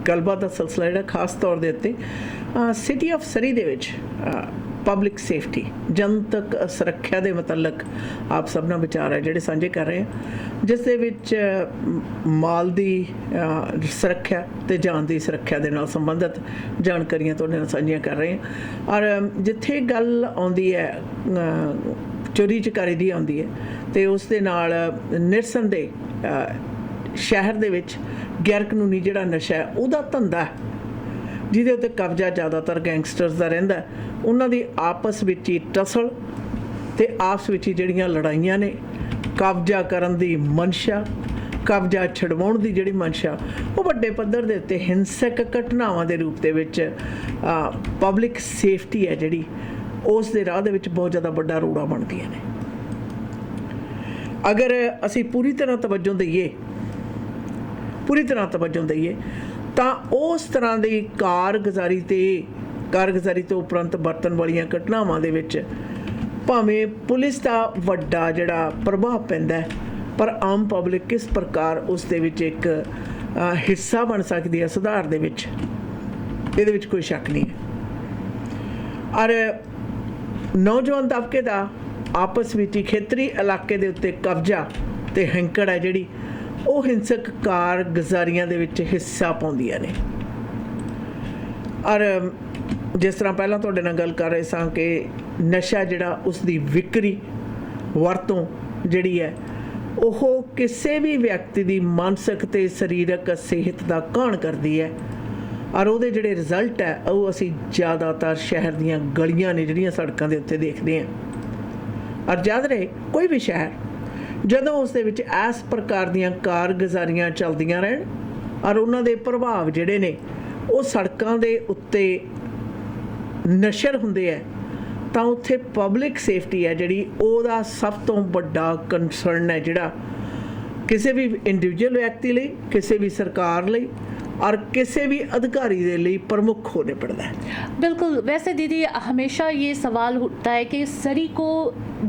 ਗੱਲਬਾਤ ਦਾ ਸਿਲਸਿਲਾ ਜਿਹੜਾ ਖਾਸ ਤੌਰ ਦੇ ਉੱਤੇ ਸਿਟੀ ਆਫ ਸਰੀ ਦੇ ਵਿੱਚ ਪਬਲਿਕ ਸੇਫਟੀ ਜਨਤਕ ਸੁਰੱਖਿਆ ਦੇ ਮੁਤਲਕ ਆਪ ਸਭ ਨਾਲ ਵਿਚਾਰ ਹੈ ਜਿਹੜੇ ਸਾਂਝੇ ਕਰ ਰਹੇ ਹਾਂ, ਜਿਸ ਦੇ ਵਿੱਚ ਮਾਲ ਦੀ ਸੁਰੱਖਿਆ ਅਤੇ ਜਾਨ ਦੀ ਸੁਰੱਖਿਆ ਦੇ ਨਾਲ ਸੰਬੰਧਿਤ ਜਾਣਕਾਰੀਆਂ ਤੁਹਾਡੇ ਨਾਲ ਸਾਂਝੀਆਂ ਕਰ ਰਹੇ ਹਾਂ। ਔਰ ਜਿੱਥੇ ਗੱਲ ਆਉਂਦੀ ਹੈ ਚੋਰੀ ਚਕਾਰੀ ਦੀ ਆਉਂਦੀ ਹੈ ਅਤੇ ਉਸ ਦੇ ਨਾਲ ਨਿਰਸੰਦੇਹ ਸ਼ਹਿਰ ਦੇ ਵਿੱਚ ਗੈਰ ਕਾਨੂੰਨੀ ਜਿਹੜਾ ਨਸ਼ਾ ਹੈ ਉਹਦਾ ਧੰਦਾ ਜਿਹਦੇ ਉੱਤੇ ਕਬਜ਼ਾ ਜ਼ਿਆਦਾਤਰ ਗੈਂਗਸਟਰਸ ਦਾ ਰਹਿੰਦਾ, ਉਹਨਾਂ ਦੀ ਆਪਸ ਵਿੱਚ ਹੀ ਟਸਲ ਅਤੇ ਆਪਸ ਵਿੱਚ ਹੀ ਜਿਹੜੀਆਂ ਲੜਾਈਆਂ ਨੇ, ਕਬਜ਼ਾ ਕਰਨ ਦੀ ਮਨਸ਼ਾ, ਕਬਜ਼ਾ ਛਡਵਾਉਣ ਦੀ ਜਿਹੜੀ ਮਨਸ਼ਾ, ਉਹ ਵੱਡੇ ਪੱਧਰ ਦੇ ਉੱਤੇ ਹਿੰਸਕ ਘਟਨਾਵਾਂ ਦੇ ਰੂਪ ਦੇ ਵਿੱਚ ਪਬਲਿਕ ਸੇਫਟੀ ਹੈ ਜਿਹੜੀ ਉਸ ਦੇ ਰਾਹ ਦੇ ਵਿੱਚ ਬਹੁਤ ਜ਼ਿਆਦਾ ਵੱਡਾ ਰੋੜਾ ਬਣਦੀਆਂ ਨੇ। ਅਗਰ ਅਸੀਂ ਪੂਰੀ ਤਰ੍ਹਾਂ ਤਵੱਜੋ ਦਈਏ ਤਾਂ ਉਸ ਤਰ੍ਹਾਂ ਦੀ ਕਾਰਗੁਜ਼ਾਰੀ ਤੋਂ ਉਪਰੰਤ ਵਰਤਣ ਵਾਲੀਆਂ ਘਟਨਾਵਾਂ ਦੇ ਵਿੱਚ ਭਾਵੇਂ ਪੁਲਿਸ ਦਾ ਵੱਡਾ ਜਿਹੜਾ ਪ੍ਰਭਾਵ ਪੈਂਦਾ ਹੈ, ਪਰ ਆਮ ਪਬਲਿਕ ਕਿਸ ਪ੍ਰਕਾਰ ਉਸ ਦੇ ਵਿੱਚ ਇੱਕ ਹਿੱਸਾ ਬਣ ਸਕਦੀ ਹੈ ਸੁਧਾਰ ਦੇ ਵਿੱਚ, ਇਹਦੇ ਵਿੱਚ ਕੋਈ ਸ਼ੱਕ ਨਹੀਂ ਹੈ। ਔਰ ਨੌਜਵਾਨ ਤਬਕੇ ਦਾ ਆਪਸ ਵਿੱਚ ਹੀ ਖੇਤਰੀ ਇਲਾਕੇ ਦੇ ਉੱਤੇ ਕਬਜ਼ਾ ਅਤੇ ਹੈਂਕੜ ਹੈ ਜਿਹੜੀ ਉਹ ਹਿੰਸਕ ਕਾਰਗੁਜ਼ਾਰੀਆਂ ਦੇ ਵਿੱਚ ਹਿੱਸਾ ਪਾਉਂਦੀਆਂ ਨੇ। ਔਰ ਜਿਸ ਤਰ੍ਹਾਂ ਪਹਿਲਾਂ ਤੁਹਾਡੇ ਨਾਲ ਗੱਲ ਕਰ ਰਹੇ ਸਾਂ ਕਿ ਨਸ਼ਾ ਜਿਹੜਾ ਉਸ ਦੀ ਵਿਕਰੀ ਵਰਤੋਂ ਜਿਹੜੀ ਹੈ ਉਹ ਕਿਸੇ ਵੀ ਵਿਅਕਤੀ ਦੀ ਮਾਨਸਿਕ ਅਤੇ ਸਰੀਰਕ ਸਿਹਤ ਦਾ ਘਾਣ ਕਰਦੀ ਹੈ। ਔਰ ਉਹਦੇ ਜਿਹੜੇ ਰਿਜ਼ਲਟ ਹੈ ਉਹ ਅਸੀਂ ਜ਼ਿਆਦਾਤਰ ਸ਼ਹਿਰ ਦੀਆਂ ਗਲੀਆਂ ਨੇ ਜਿਹੜੀਆਂ ਸੜਕਾਂ ਦੇ ਉੱਤੇ ਦੇਖਦੇ ਹਾਂ। ਔਰ ਯਾਦ ਰਹੇ ਕੋਈ ਵੀ ਸ਼ਹਿਰ ਜਦੋਂ ਉਸ ਦੇ ਵਿੱਚ ਇਸ ਪ੍ਰਕਾਰ ਦੀਆਂ ਕਾਰਗੁਜ਼ਾਰੀਆਂ ਚੱਲਦੀਆਂ ਰਹਿਣ ਔਰ ਉਹਨਾਂ ਦੇ ਪ੍ਰਭਾਵ ਜਿਹੜੇ ਨੇ ਉਹ ਸੜਕਾਂ ਦੇ ਉੱਤੇ ਨਸ਼ਰ ਹੁੰਦੇ ਹੈ, ਤਾਂ ਉੱਥੇ ਪਬਲਿਕ ਸੇਫਟੀ ਹੈ ਜਿਹੜੀ ਉਹਦਾ ਸਭ ਤੋਂ ਵੱਡਾ ਕੰਸਰਨ ਹੈ ਜਿਹੜਾ ਕਿਸੇ ਵੀ ਇੰਡੀਵਿਜੂਅਲ ਵਿਅਕਤੀ ਲਈ, ਕਿਸੇ ਵੀ ਸਰਕਾਰ ਲਈ और किसी भी अधिकारी के लिए प्रमुख होने पड़ता है। बिल्कुल। वैसे दीदी हमेशा ये सवाल उठता है कि सरी को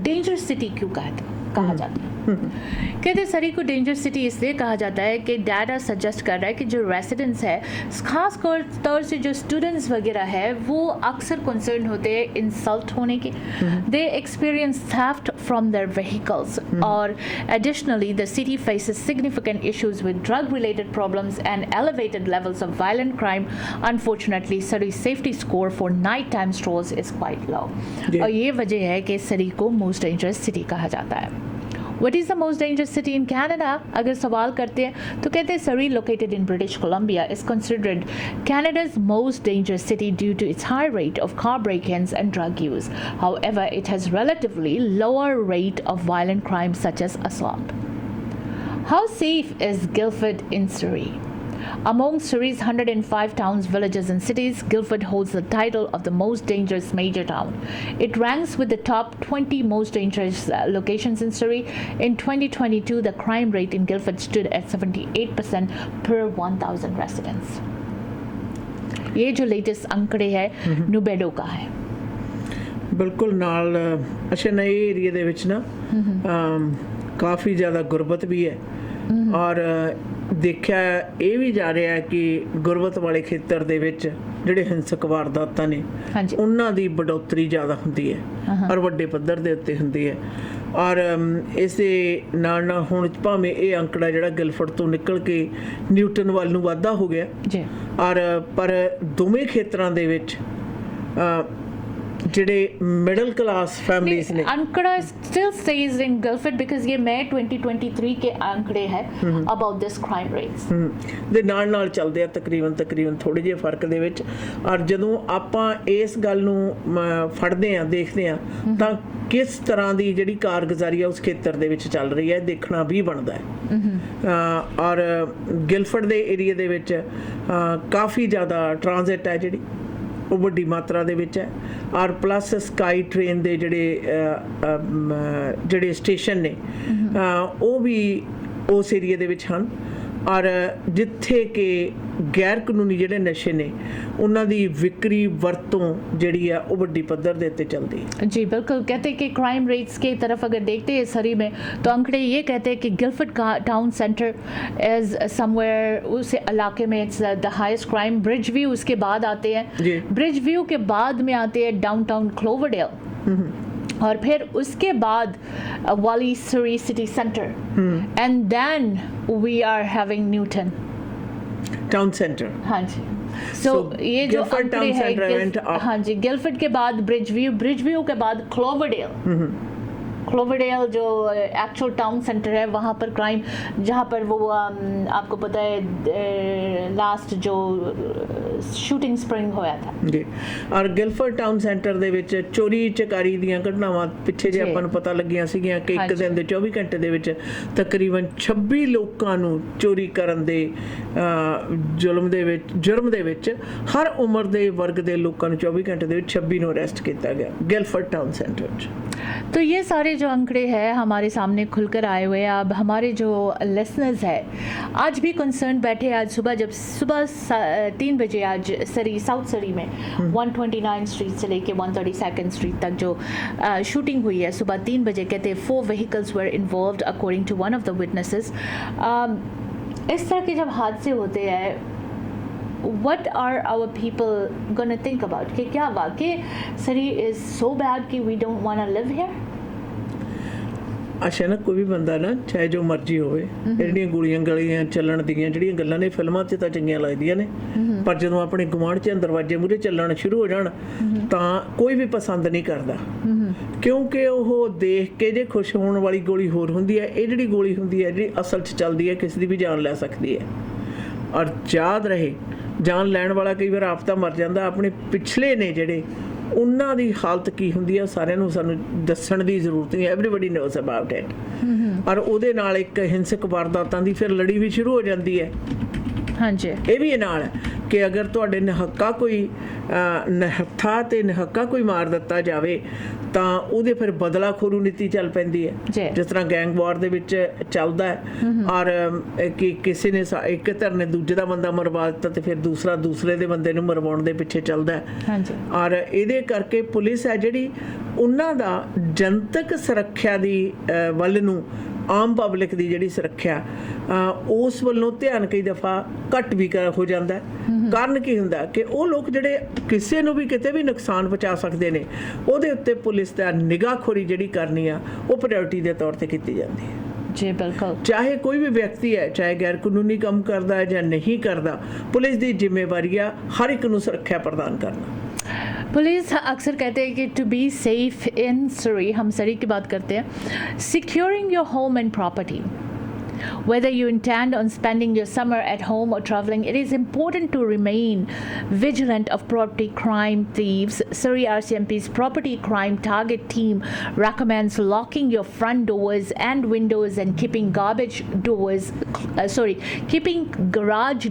डेंजर सिटी क्यों कहा जाता है? कहते सरी को डेंजर सिटी इसलिए कहा जाता है कि डाटा सजेस्ट कर रहा है कि जो रेसिडेंट्स है, खास तौर से जो स्टूडेंट्स वगैरह है, वो अक्सर कंसर्न होते हैं इंसल्ट होने के। They experience theft from their vehicles और additionally the city faces significant issues with drug related problems and elevated levels of violent crime. Unfortunately Surrey safety score for night time strolls is quite low और ये वजह है कि सरी को most dangerous city कहा जाता है। What is the most dangerous city in Canada? अगर सवाल करते हैं तो कहते हैं Surrey, located in British Columbia, is considered Canada's most dangerous city due to its high rate of car break-ins and drug use. However, it has relatively lower rate of violent crimes such as assault. How safe is Guildford in Surrey? Among Surrey's 105 towns, villages and cities, Guildford holds the title of the most dangerous major town. It ranks with the top 20 most dangerous locations in Surrey. In 2022, the crime rate in Guildford stood at 78% per 1,000 residents. ये जो latest आंकड़े है नुबेडो का है। बिल्कुल नाल अच्छा नए एरिया ਦੇ ਵਿੱਚ ਨਾ ਕਾਫੀ ਜ਼ਿਆਦਾ ਗੁਰਬਤ ਵੀ ਹੈ ਔਰ ਦੇਖਿਆ ਇਹ ਵੀ ਜਾ ਰਿਹਾ ਕਿ ਗੁਰਬਤ ਵਾਲੇ ਖੇਤਰ ਦੇ ਵਿੱਚ ਜਿਹੜੇ ਹਿੰਸਕ ਵਾਰਦਾਤਾਂ ਨੇ ਉਹਨਾਂ ਦੀ बढ़ोतरी ਜ਼ਿਆਦਾ ਹੁੰਦੀ ਹੈ ਔਰ ਵੱਡੇ ਪੱਧਰ ਦੇ ਉੱਤੇ ਹੁੰਦੀ ਹੈ। ਔਰ ਇਸ ਦੇ ਨਾਲ ਹੁਣ ਭਾਵੇਂ ਇਹ ਅੰਕੜਾ ਜਿਹੜਾ ਗਿਲਫਰਡ ਤੋਂ ਨਿਕਲ ਕੇ ਨਿਊਟਨ ਵੱਲ ਨੂੰ ਵਾਧਾ ਹੋ ਗਿਆ ਔਰ ਪਰ ਦੋਵੇਂ ਖੇਤਰਾਂ ਦੇ ਵਿੱਚ ਜਿਹੜੇ मिडिल क्लास फैमिलीज ने आंकड़ा still stays in Guildford because ये मई 2023 के आंकड़े है about this crime rates ਦੇ ਨਾਲ ਚੱਲਦੇ ਆ ਤਕਰੀਬਨ ਥੋੜੇ ਜਿਹੇ ਫਰਕ ਦੇ ਵਿੱਚ। ਔਰ ਜਦੋਂ ਆਪਾਂ ਇਸ ਗੱਲ ਨੂੰ ਫੜਦੇ ਆ ਦੇਖਦੇ ਆ ਤਾਂ ਕਿਸ ਤਰ੍ਹਾਂ ਦੀ ਜਿਹੜੀ ਕਾਰਗੁਜ਼ਾਰੀ ਆ ਉਸ ਖੇਤਰ ਦੇ ਵਿੱਚ ਚੱਲ ਰਹੀ ਹੈ ਦੇਖਣਾ ਵੀ ਬਣਦਾ ਹੈ। ਔਰ ਗਿਲਫਰਡ ਦੇ ਏਰੀਆ ਦੇ ਵਿੱਚ ਕਾਫੀ ਜ਼ਿਆਦਾ ਟ੍ਰਾਂਜ਼ਿਟ ਹੈ ਜਿਹੜੀ ਉਹ ਵੱਡੀ ਮਾਤਰਾ ਦੇ ਵਿੱਚ ਹੈ ਔਰ ਪਲੱਸ ਸਕਾਈ ਟ੍ਰੇਨ ਦੇ ਜਿਹੜੇ ਸਟੇਸ਼ਨ ਨੇ ਉਹ ਵੀ ਉਸ ਏਰੀਏ ਦੇ ਵਿੱਚ ਹਨ ਔਰ ਜਿੱਥੇ ਕਿ ਗੈਰ ਕਾਨੂੰਨੀ ਜਿਹੜੇ ਨਸ਼ੇ ਨੇ ਉਹਨਾਂ ਦੀ ਵਿਕਰੀ ਵਰਤੋਂ ਜਿਹੜੀ ਆ ਉਹ ਵੱਡੀ ਪੱਧਰ ਦੇ ਉੱਤੇ ਚੱਲਦੀ ਹੈ। जी बिल्कुल, कहते हैं कि क्राइम रेट्स की तरफ अगर देखते हैं सरी में तो आंकड़े ये कहते हैं कि Gilford town centre is somewhere, उस इलाके में it's the highest crime. Bridge view उसके बाद आते जी। हैं, ब्रिज व्यू के बाद में आते हैं डाउनटाउन क्लोवरडेल, और फिर उसके बाद वाली Surrey city centre, and then we are having Newton town centre. हाँ जी। सो ये जो गिलफर्ड आंकड़े टाउन है सेंटर went up. हाँ जी, गिलफर्ड के बाद ब्रिज व्यू के बाद क्लोवरडेल, क्लोवरडेल जो एक्चुअल टाउन सेंटर है वहाँ पर क्राइम, जहाँ पर वो आपको पता है लास्ट जो शूटिंग स्प्रिंग होया था ਜੀ। ਔਰ ਗਿਲਫਰਡ ਟਾਊਨ ਸੈਂਟਰ ਦੇ ਵਿੱਚ ਚੋਰੀ ਚਕਾਰੀ ਦੀਆਂ ਘਟਨਾਵਾਂ ਪਿੱਛੇ ਜੇ ਜੀ। ਆਪਾਂ ਨੂੰ ਪਤਾ ਲੱਗੀਆਂ ਸੀਗੀਆਂ ਕਿ ਇੱਕ ਹਾਂਜੀ। ਦਿਨ ਦੇ 24 ਘੰਟੇ ਦੇ ਵਿੱਚ ਤਕਰੀਬਨ 26 ਲੋਕਾਂ ਨੂੰ ਚੋਰੀ ਕਰਨ ਦੇ ਜੁਰਮ ਦੇ ਵਿੱਚ ਹਰ ਉਮਰ ਦੇ ਵਰਗ ਦੇ ਲੋਕਾਂ ਨੂੰ 24 ਘੰਟੇ ਦੇ ਵਿੱਚ 26 ਨੂੰ ਅਰੈਸਟ ਕੀਤਾ ਗਿਆ ਗਿਲਫਰਡ टाउन सेंटर। तो ये सारे जो आंकड़े हैं हमारे सामने खुलकर आए हुए हैं। अब हमारे जो लिसनर्स है आज भी कंसर्न बैठे, आज सुबह 3 बजे आज सरी साउथ सरी में 129 स्ट्रीट से लेके 132nd स्ट्रीट तक जो शूटिंग हुई है सुबह 3 बजे, कहते हैं 4 vehicles were involved according to one of the witnesses. इस तरह के जब हादसे होते हैं what are our people gonna think about कि क्या वाकई सरी is so bad कि we don't wanna live here? ਅੱਛਾ ਨਾ, ਕੋਈ ਵੀ ਬੰਦਾ ਨਾ ਚਾਹੇ ਜੋ ਮਰਜ਼ੀ ਹੋਵੇ, ਜਿਹੜੀਆਂ ਗੋਲੀਆਂ ਗਲੀਆਂ ਚੱਲਣ ਦੀਆਂ ਜਿਹੜੀਆਂ ਗੱਲਾਂ ਨੇ ਫਿਲਮਾਂ 'ਚ ਤਾਂ ਚੰਗੀਆਂ ਲੱਗਦੀਆਂ ਨੇ, ਪਰ ਜਦੋਂ ਆਪਣੇ ਗੁਆਂਢ 'ਚ ਦਰਵਾਜ਼ੇ ਮੂਹਰੇ ਚੱਲਣ ਸ਼ੁਰੂ ਹੋ ਜਾਣ ਤਾਂ ਕੋਈ ਵੀ ਪਸੰਦ ਨਹੀਂ ਕਰਦਾ, ਕਿਉਂਕਿ ਉਹ ਦੇਖ ਕੇ ਜੇ ਖੁਸ਼ ਹੋਣ ਵਾਲੀ ਗੋਲੀ ਹੋਰ ਹੁੰਦੀ ਹੈ, ਇਹ ਜਿਹੜੀ ਗੋਲੀ ਹੁੰਦੀ ਹੈ ਜਿਹੜੀ ਅਸਲ 'ਚ ਚੱਲਦੀ ਹੈ ਕਿਸੇ ਦੀ ਵੀ ਜਾਨ ਲੈ ਸਕਦੀ ਹੈ। ਔਰ ਯਾਦ ਰਹੇ, ਜਾਨ ਲੈਣ ਵਾਲਾ ਕਈ ਵਾਰ ਆਪ ਤਾਂ ਮਰ ਜਾਂਦਾ, ਆਪਣੇ ਪਿਛਲੇ ਨੇ ਜਿਹੜੇ ਉਹਨਾਂ ਦੀ ਹਾਲਤ ਕੀ ਹੁੰਦੀ ਹੈ ਸਾਰਿਆਂ ਨੂੰ ਸਾਨੂੰ ਦੱਸਣ ਦੀ ਜ਼ਰੂਰਤ ਨਹੀਂ। Everybody knows about it. ਔਰ ਉਹਦੇ ਨਾਲ ਇੱਕ ਹਿੰਸਕ ਵਾਰਦਾਤਾਂ ਦੀ ਫਿਰ ਲੜੀ ਵੀ ਸ਼ੁਰੂ ਹੋ ਜਾਂਦੀ ਹੈ। ਹਾਂਜੀ, ਇਹ ਵੀ ਇਹ ਨਾਲ ਹੈ ਕਿ ਅਗਰ ਤੁਹਾਡੇ ਨਿਹੱਕਾ ਕੋਈ ਨਿਹੱਥਾ ਤੇ ਨਿਹੱਕਾ ਕੋਈ ਮਾਰ ਦਿੱਤਾ ਜਾਵੇ ਤਾਂ ਉਹਦੇ ਫਿਰ ਬਦਲਾਖੋਰੂ ਨੀਤੀ ਚੱਲ ਪੈਂਦੀ ਹੈ, ਜਿਸ ਤਰ੍ਹਾਂ ਗੈਂਗ ਵਾਰ ਦੇ ਵਿੱਚ ਚੱਲਦਾ ਹੈ। ਔਰ ਕਿ ਕਿਸੇ ਨੇ ਇੱਕ ਧਿਰ ਨੇ ਦੂਜੇ ਦਾ ਬੰਦਾ ਮਰਵਾ ਦਿੱਤਾ ਤੇ ਫਿਰ ਦੂਸਰਾ ਦੂਸਰੇ ਦੇ ਬੰਦੇ ਨੂੰ ਮਰਵਾਉਣ ਦੇ ਪਿੱਛੇ ਚੱਲਦਾ ਹੈ। ਔਰ ਇਹਦੇ ਕਰਕੇ ਪੁਲਿਸ ਹੈ ਜਿਹੜੀ ਉਹਨਾਂ ਦਾ ਜਨਤਕ ਸੁਰੱਖਿਆ ਦੀ ਵੱਲ ਨੂੰ, ਆਮ ਪਬਲਿਕ ਦੀ ਜਿਹੜੀ ਸੁਰੱਖਿਆ ਉਸ ਵੱਲੋਂ ਧਿਆਨ ਕਈ ਦਫਾ ਘੱਟ ਵੀ ਹੋ ਜਾਂਦਾ। ਕਾਰਨ ਕੀ ਹੁੰਦਾ ਕਿ ਉਹ ਲੋਕ ਜਿਹੜੇ ਕਿਸੇ ਨੂੰ ਵੀ ਕਿਤੇ ਵੀ ਨੁਕਸਾਨ ਪਹੁੰਚਾ ਸਕਦੇ ਨੇ, ਉਹਦੇ ਉੱਤੇ ਪੁਲਿਸ ਦਾ ਨਿਗਾਹਖੋਰੀ ਜਿਹੜੀ ਕਰਨੀ ਆ ਉਹ ਪ੍ਰਾਇੋਰਟੀ ਦੇ ਤੌਰ ਤੇ ਕੀਤੀ ਜਾਂਦੀ ਹੈ। ਜੀ ਬਿਲਕੁਲ, ਚਾਹੇ ਕੋਈ ਵੀ ਵਿਅਕਤੀ ਹੈ, ਚਾਹੇ ਗੈਰ ਕਾਨੂੰਨੀ ਕੰਮ ਕਰਦਾ ਹੈ ਜਾਂ ਨਹੀਂ ਕਰਦਾ, ਪੁਲਿਸ ਦੀ ਜ਼ਿੰਮੇਵਾਰੀ ਆ ਹਰ ਇੱਕ ਨੂੰ ਸੁਰੱਖਿਆ ਪ੍ਰਦਾਨ करना। पुलिस अक्सर कहते हैं कि टू बी सेफ इन सरी, हम सरी की बात करते हैं, securing your home and property. Whether you intend on spending your summer at home or traveling, it is important to remain vigilant of property crime thieves. Surrey RCMP's property crime target team recommends locking your front doors and windows and keeping garage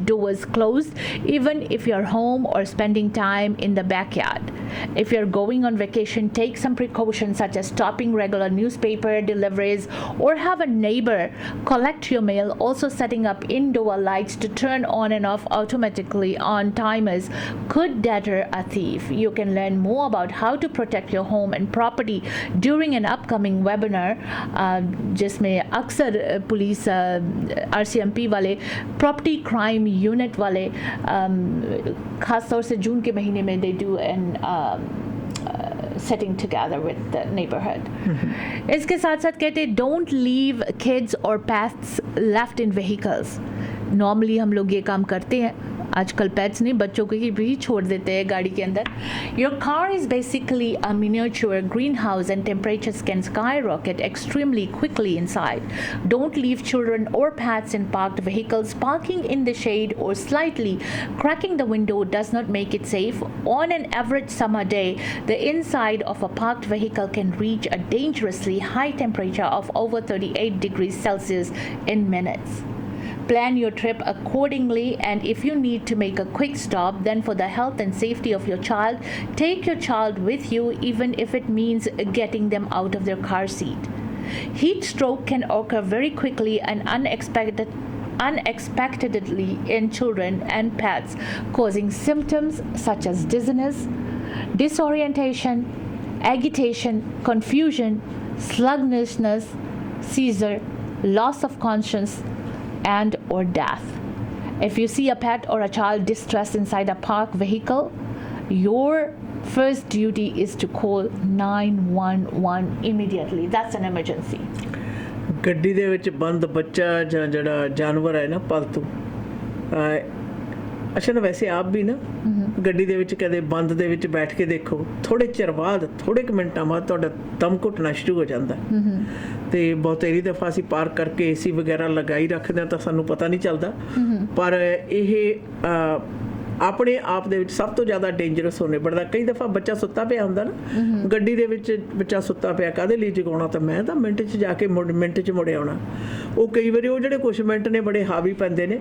doors closed, even if you're home or spending time in the backyard. If you're going on vacation, take some precautions such as stopping regular newspaper deliveries or have a neighbor collect your mail. Also, setting up indoor lights to turn on and off automatically on timers could deter a thief. You can learn more about how to protect your home and property during an upcoming webinar, जिसमें अक्सर police RCMP वाले property crime unit वाले खास तौर से जून के महीने में they do an setting together with the neighborhood. इसके साथ साथ कहते don't leave kids or pets left in vehicles. Normally हम लोग ये काम करते हैं, आजकल पेट्स नहीं बच्चों को भी छोड़ देते हैं गाड़ी के अंदर. Your car is basically a miniature greenhouse and temperatures can skyrocket extremely quickly inside. Don't leave children or pets in parked vehicles. Parking in the shade or slightly cracking the window does not make it safe. On an average summer day, the inside of a parked vehicle can reach a dangerously high temperature of over 38 degrees Celsius in minutes. Plan your trip accordingly, and if you need to make a quick stop, then for the health and safety of your child, take your child with you, even if it means getting them out of their car seat. Heat stroke can occur very quickly and unexpectedly in children and pets, causing symptoms such as dizziness, disorientation, agitation, confusion, sluggishness, seizure, loss of conscience, and or death. If you see a pet or a child distressed inside a parked vehicle, your first duty is to call 911 immediately. That's an emergency. ਗੱਡੀ ਦੇ ਵਿੱਚ ਬੰਦ ਬੱਚਾ ਜਾਂ ਜਿਹੜਾ ਜਾਨਵਰ ਹੈ ਨਾ ਪਾਲਤੂ ਅੱਛਾ ਨਾ ਵੈਸੇ ਆਪ ਵੀ ਨਾ ਗੱਡੀ ਦੇ ਵਿੱਚ ਕਦੇ ਬੰਦ ਦੇ ਵਿੱਚ ਬੈਠ ਕੇ ਦੇਖੋ ਥੋੜੇ ਚਿਰ ਬਾਅਦ ਥੋੜੇ ਕੁ ਮਿੰਟਾਂ ਬਾਅਦ ਤੁਹਾਡਾ ਦਮ ਘੁੱਟਣਾ ਸ਼ੁਰੂ ਹੋ ਜਾਂਦਾ ਤੇ ਬਹੁਤੇਰੀ ਦਫਾ ਅਸੀਂ ਪਾਰਕ ਕਰਕੇ ਏਸੀ ਵਗੈਰਾ ਲਗਾਈ ਰੱਖਦੇ ਹਾਂ ਤਾਂ ਸਾਨੂੰ ਪਤਾ ਨਹੀਂ ਚੱਲਦਾ ਪਰ ਇਹ ਆਪਣੇ ਆਪ ਦੇ ਵਿੱਚ ਸਭ ਤੋਂ ਜ਼ਿਆਦਾ ਡੇਂਜਰਸ ਹੋਣੇ ਪੜਦਾ ਕਈ ਦਫਾ ਬੱਚਾ ਸੁੱਤਾ ਪਿਆ ਹੁੰਦਾ ਨਾ ਗੱਡੀ ਦੇ ਵਿੱਚ ਬੱਚਾ ਸੁੱਤਾ ਪਿਆ ਕਾਹਦੇ ਲਈ ਜਗਾਉਣਾ ਤਾਂ ਮੈਂ ਤਾਂ ਮਿੰਟ 'ਚ ਜਾ ਕੇ ਮਿੰਟ 'ਚ ਮੁੜ ਆਉਣਾ ਉਹ ਕਈ ਵਾਰੀ ਉਹ ਜਿਹੜੇ ਕੁਛ ਮਿੰਟ ਨੇ ਬੜੇ ਹਾਵੀ ਪੈਂਦੇ ਨੇ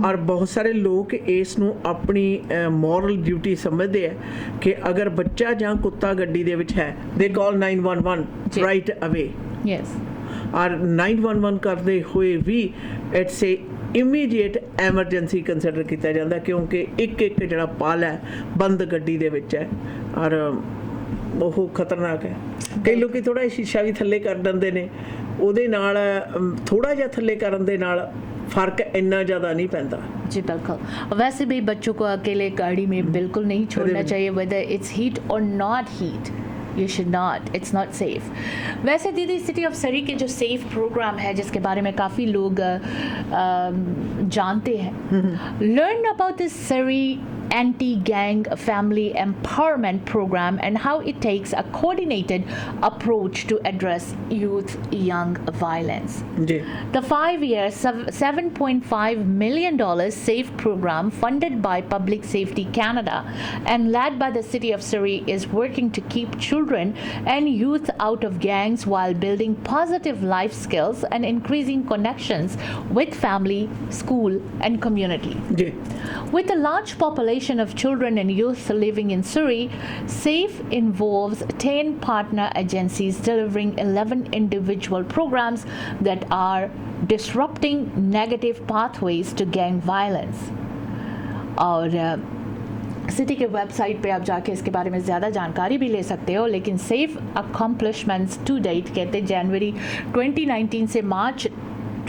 ਔਰ ਬਹੁਤ ਸਾਰੇ ਲੋਕ ਇਸ ਨੂੰ ਆਪਣੀ ਮੋਰਲ ਡਿਊਟੀ ਸਮਝਦੇ ਆ ਕਿ ਅਗਰ ਬੱਚਾ ਜਾਂ ਕੁੱਤਾ ਗੱਡੀ ਦੇ ਵਿੱਚ ਹੈ ਦੇ ਕਾਲ 911 ਰਾਈਟ ਅਵੇ ਯੈਸ ਔਰ 911 ਕਰਦੇ ਹੋਏ ਵੀ it's a immediate emergency consider ਕੀਤਾ ਜਾਂਦਾ ਕਿਉਂਕਿ ਇੱਕ ਜਿਹੜਾ ਪਾਲ ਹੈ ਬੰਦ ਗੱਡੀ ਦੇ ਵਿੱਚ ਹੈ ਔਰ ਉਹ ਖਤਰਨਾਕ ਹੈ ਕਈ ਲੋਕ ਥੋੜਾ ਸ਼ੀਸ਼ਾ ਵੀ ਥੱਲੇ ਕਰ ਦਿੰਦੇ ਨੇ ਉਹਦੇ ਨਾਲ ਥੋੜਾ ਜਿਹਾ ਥੱਲੇ ਕਰਨ ਦੇ ਨਾਲ फर्क इतना ज़्यादा नहीं पैंता जी बिल्कुल वैसे भी बच्चों को अकेले गाड़ी में बिल्कुल नहीं छोड़ना चाहिए वेदर इट्स हीट और not heat You should not. It's not safe. वैसे दीदी सिटी ऑफ सरी के जो सेफ प्रोग्राम है जिसके बारे में काफ़ी लोग जानते हैं लर्न अबाउट दिस सरी anti-gang family empowerment program and how it takes a coordinated approach to address youth young violence. The 5-year $7.5 million SAFE program funded by Public Safety Canada and led by the city of Surrey is working to keep children and youth out of gangs while building positive life skills and increasing connections with family, school and community. With a large population of children and youth living in Surrey, SAFE involves 10 partner agencies delivering 11 individual programs that are disrupting negative pathways to gang violence. और city के website पे आप जाके इसके बारे में ज़्यादा जानकारी भी ले सकते हो लेकिन सेफ अकम्पलिशमेंट्स टू डेट कहते हैं जनवरी 2019 से मार्च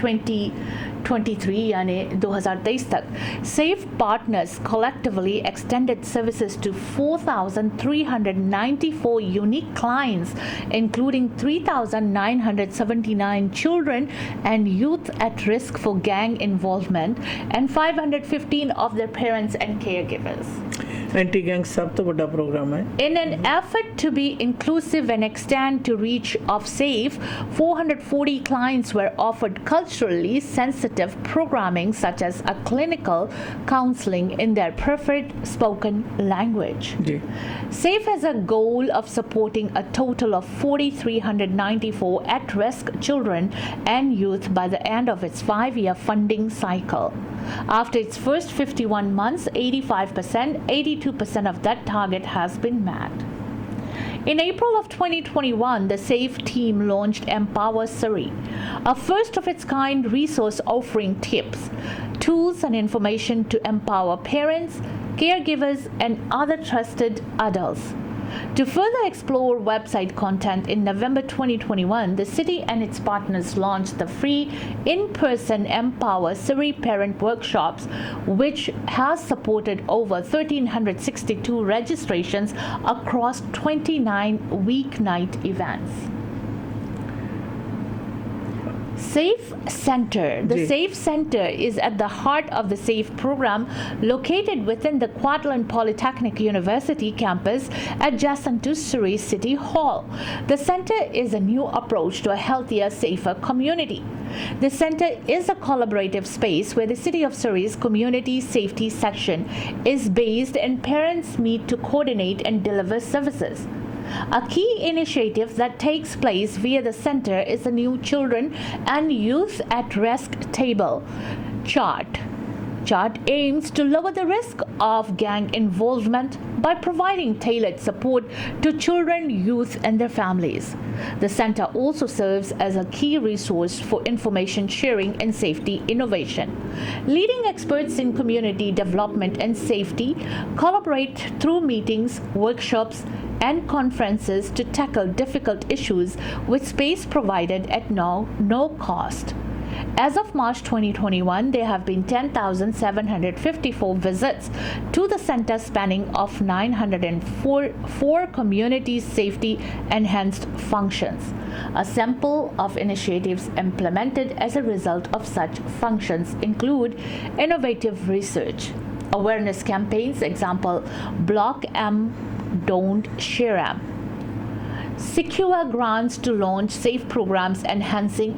2023 यानी 2023 तक SAFE partners collectively extended services to 4,394 unique clients including 3,979 children and youth at risk for gang involvement and 515 of their parents and caregivers. Anti-gang सब तो बड़ा प्रोग्राम है. In an effort to be inclusive and extend to reach of SAFE, 440 clients were offered culturally sensitive programming such as a clinical counseling in their preferred spoken language. SAFE has a goal of supporting a total of 4,394 at-risk children and youth by the end of its 5-year funding cycle. After its first 51 months, 82% of that target has been met. In April of 2021, the SAFE team launched Empower Surrey, a first-of-its-kind resource offering tips, tools and information to empower parents, caregivers, and other trusted adults. To further explore website content in November 2021, the city and its partners launched the free in-person Empower Surrey Parent Workshops, which has supported over 1,362 registrations across 29 weeknight events. SAFE Center. The SAFE Center is at the heart of the SAFE program located within the Queensland Polytechnic University campus adjacent to Surrey City Hall. The center is a new approach to a healthier, safer community. The center is a collaborative space where the City of Surrey's Community Safety Section is based and parents meet to coordinate and deliver services. A key initiative that takes place via the center is the new Children and Youth at Risk Table chart. CHART aims to lower the risk of gang involvement by providing tailored support to children, youth, and their families. The center also serves as a key resource for information sharing and safety innovation. Leading experts in community development and safety collaborate through meetings, workshops, and conferences to tackle difficult issues with space provided at no cost. As of March 2021, there have been 10,754 visits to the center spanning of 904 community safety enhanced functions. A sample of initiatives implemented as a result of such functions include innovative research, awareness campaigns, example, Block M, Don't Share M, secure grants to launch safe programs enhancing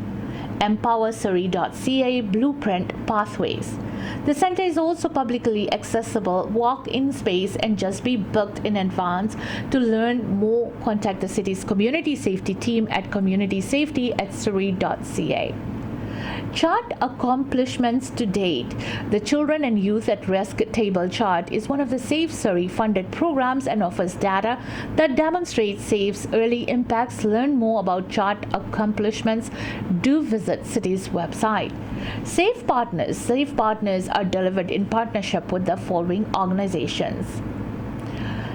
EmpowerSurrey.ca blueprint pathways. The center is also publicly accessible, walk-in space, and just be booked in advance. To learn more, contact the city's community safety team at communitysafety@surrey.ca. CHART accomplishments to date. The Children and Youth at Risk Table Chart is one of the Safe Surrey funded programs and offers data that demonstrates SAFE's early impacts. Learn more about CHART accomplishments. Do visit city's website. Safe partners are delivered in partnership with the following organizations: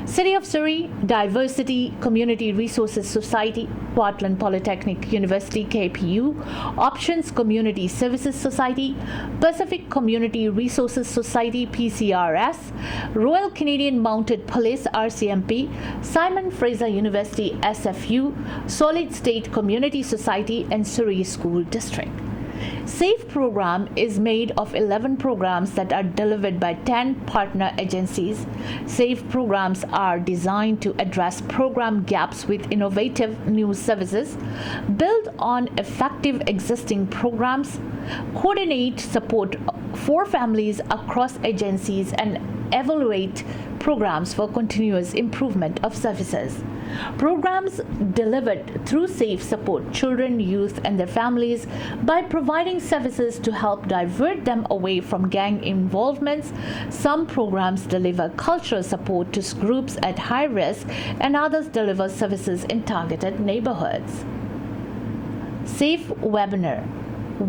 City of Surrey, Diversity Community Resources Society, Portland Polytechnic University KPU, Options Community Services Society, Pacific Community Resources Society PCRS, Royal Canadian Mounted Police RCMP, Simon Fraser University SFU, Solid State Community Society, and Surrey School District. SAFE program is made of 11 programs that are delivered by 10 partner agencies. SAFE programs are designed to address program gaps with innovative new services, build on effective existing programs, coordinate support for families across agencies, and evaluate programs for continuous improvement of services. Programs delivered through SAFE support children, youth, and their families by providing services to help divert them away from gang involvements. Some programs deliver cultural support to groups at high risk, and others deliver services in targeted neighborhoods. SAFE webinar.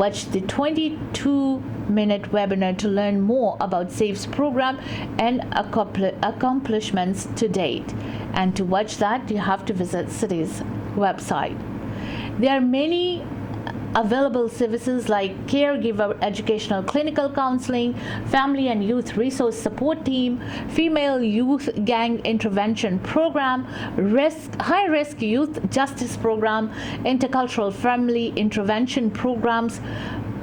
Watch the 22-minute webinar to learn more about SAFE's program and accomplishments to date. And to watch that, you have to visit City's website. There are many available services like caregiver educational clinical counseling, family and youth resource support team, female youth gang intervention program, high risk youth justice program, intercultural family intervention programs,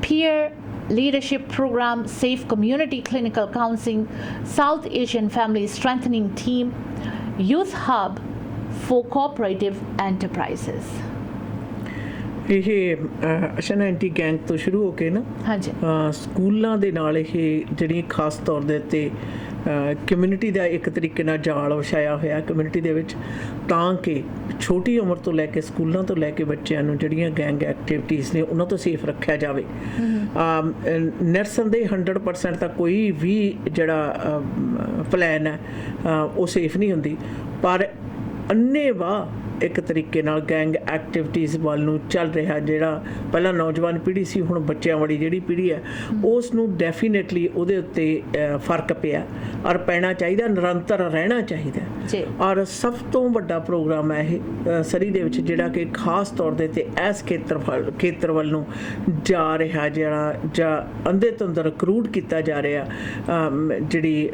peer leadership program, safe community clinical counseling, South Asian family strengthening team, youth hub for cooperative enterprises. ਇਹ ਅਸ਼ਨ anti gang ਤੋਂ ਸ਼ੁਰੂ ਹੋ ਕੇ ਨਾ ਹਾਂਜੀ ਸਕੂਲਾਂ ਦੇ ਨਾਲ ਇਹ ਜਿਹੜੀ ਖਾਸ ਤੌਰ ਦੇ ਉੱਤੇ ਕਮਿਊਨਿਟੀ ਦਾ ਇੱਕ ਤਰੀਕੇ ਨਾਲ ਜਾਲ ਵਿਛਾਇਆ ਹੋਇਆ ਕਮਿਊਨਿਟੀ ਦੇ ਵਿੱਚ, ਤਾਂ ਕਿ ਛੋਟੀ ਉਮਰ ਤੋਂ ਲੈ ਕੇ ਸਕੂਲਾਂ ਤੋਂ ਲੈ ਕੇ ਬੱਚਿਆਂ ਨੂੰ ਜਿਹੜੀਆਂ ਗੈਂਗ ਐਕਟੀਵਿਟੀਜ਼ ਨੇ ਉਹਨਾਂ ਤੋਂ ਸੇਫ ਰੱਖਿਆ ਜਾਵੇ। ਨਿਰਸੰਦੇਹ 100% ਤਾਂ ਕੋਈ ਵੀ ਜਿਹੜਾ ਪਲਾਨ ਹੈ ਉਹ ਸੇਫ ਨਹੀਂ ਹੁੰਦੀ, ਪਰ ਅੰਨ੍ਹੇਵਾਹ ਇੱਕ ਤਰੀਕੇ ਨਾਲ ਗੈਂਗ ਐਕਟੀਵਿਟੀਜ਼ ਵੱਲ ਨੂੰ ਚੱਲ ਰਿਹਾ, ਜਿਹੜਾ ਪਹਿਲਾਂ ਨੌਜਵਾਨ ਪੀੜ੍ਹੀ ਸੀ, ਹੁਣ ਬੱਚਿਆਂ ਵਾਲੀ ਜਿਹੜੀ ਪੀੜ੍ਹੀ ਹੈ ਉਸ ਨੂੰ ਡੈਫੀਨੇਟਲੀ ਉਹਦੇ ਉੱਤੇ ਫਰਕ ਪਿਆ ਔਰ ਪੈਣਾ ਚਾਹੀਦਾ, ਨਿਰੰਤਰ ਰਹਿਣਾ ਚਾਹੀਦਾ। ਔਰ ਸਭ ਤੋਂ ਵੱਡਾ ਪ੍ਰੋਗਰਾਮ ਹੈ ਇਹ ਸਰੀ ਦੇ ਵਿੱਚ, ਜਿਹੜਾ ਕਿ ਖਾਸ ਤੌਰ ਦੇ 'ਤੇ ਇਸ ਖੇਤਰ ਵੱਲ ਨੂੰ ਜਾ ਰਿਹਾ, ਜਿਹੜਾ ਜਾਂ ਅੰਧੇ ਧੁੰਦ ਰਿਕਰੂਟ ਕੀਤਾ ਜਾ ਰਿਹਾ, ਜਿਹੜੀ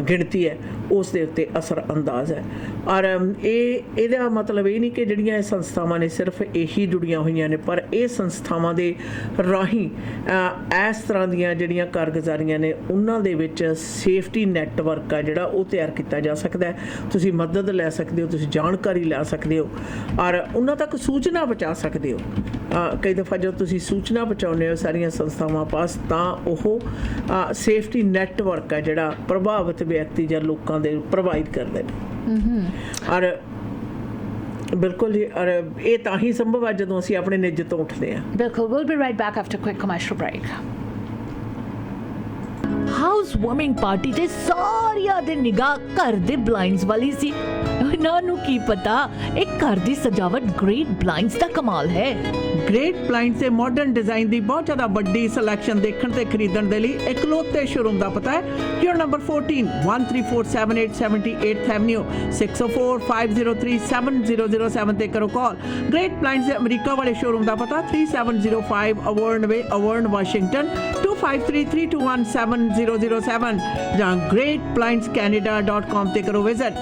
ਗਿਣਤੀ ਹੈ ਉਸ ਦੇ ਉੱਤੇ ਅਸਰ ਅੰਦਾਜ਼ ਹੈ। ਔਰ ਇਹਦਾ ਮਤਲਬ ਇਹ ਨਹੀਂ ਕਿ ਜਿਹੜੀਆਂ ਇਹ ਸੰਸਥਾਵਾਂ ਨੇ ਸਿਰਫ ਇਹੀ ਜੁੜੀਆਂ ਹੋਈਆਂ ਨੇ, ਪਰ ਇਹ ਸੰਸਥਾਵਾਂ ਦੇ ਰਾਹੀਂ ਇਸ ਤਰ੍ਹਾਂ ਦੀਆਂ ਜਿਹੜੀਆਂ ਕਾਰਗੁਜ਼ਾਰੀਆਂ ਨੇ ਉਹਨਾਂ ਦੇ ਵਿੱਚ ਸੇਫਟੀ ਨੈਟਵਰਕ ਆ ਜਿਹੜਾ ਉਹ ਤਿਆਰ ਕੀਤਾ ਜਾ ਸਕਦਾ। ਤੁਸੀਂ ਮਦਦ ਲੈ ਸਕਦੇ ਹੋ, ਤੁਸੀਂ ਜਾਣਕਾਰੀ ਲੈ ਸਕਦੇ ਹੋ ਔਰ ਉਹਨਾਂ ਤੱਕ ਸੂਚਨਾ ਪਹੁੰਚਾ ਸਕਦੇ ਹੋ। ਕਈ ਦਫਾ ਜਦੋਂ ਤੁਸੀਂ ਸੂਚਨਾ ਪਹੁੰਚਾਉਂਦੇ ਹੋ ਸਾਰੀਆਂ ਸੰਸਥਾਵਾਂ ਪਾਸ, ਤਾਂ ਉਹ ਸੇਫਟੀ ਨੈਟਵਰਕ ਆ ਜਿਹੜਾ ਪ੍ਰਭਾਵਿਤ ਵਿਅਕਤੀ ਜਾਂ ਲੋਕਾਂ ਦੇ ਪ੍ਰੋਵਾਈਡ ਕਰਦੇ ਨੇ। ਔਰ ਬਿਲਕੁਲ ਜੀ, ਔਰ ਇਹ ਤਾਂ ਹੀ ਸੰਭਵ ਹੈ ਜਦੋਂ ਅਸੀਂ ਆਪਣੇ ਨਿੱਜ ਤੋਂ ਉੱਠਦੇ ਹਾਂ। ਬਿਲਕੁਲ। We'll be right back after a quick commercial break. House warming party ਤੇ ਸਾਰਿਆਂ ਦੇ ਨਿਗਾਹ ਘਰ ਦੇ ਬਲਾਈਂਡਸ ਵਾਲੀ ਸੀ। ਇਹਨਾਂ ਨੂੰ ਕੀ ਪਤਾ ਇਹ ਘਰ ਦੀ ਸਜਾਵਟ ਗ੍ਰੇਟ ਬਲਾਈਂਡਸ ਦਾ ਕਮਾਲ ਹੈ। ਗ੍ਰੇਟ ਬਲਾਈਂਡਸ ਦੇ ਮਾਡਰਨ ਡਿਜ਼ਾਈਨ ਦੀ ਬਹੁਤ ਜ਼ਿਆਦਾ ਵੱਡੀ ਸਿਲੈਕਸ਼ਨ ਦੇਖਣ ਤੇ ਖਰੀਦਣ ਦੇ ਲਈ ਇਕਲੌਤੇ ਸ਼ੋਰੂਮ ਦਾ ਪਤਾ ਹੈ ਯੂਰ ਨੰਬਰ 14 1347 78 ਐਵਨਿਊ 6045037007 ਤੇ ਕਰੋ ਕਾਲ। ਗ੍ਰੇਟ ਬਲਾਈਂਡਸ ਦੇ ਅਮਰੀਕਾ ਵਾਲੇ ਸ਼ੋਰੂਮ ਦਾ ਪਤਾ 3705 ਅਵਰਨ ਵੇ ਅਵਰਨ ਵਾਸ਼ਿੰਗਟਨ 2533217007 ਜਾਂ greatblindscanada.com ਤੇ ਕਰੋ ਵਿਜ਼ਿਟ।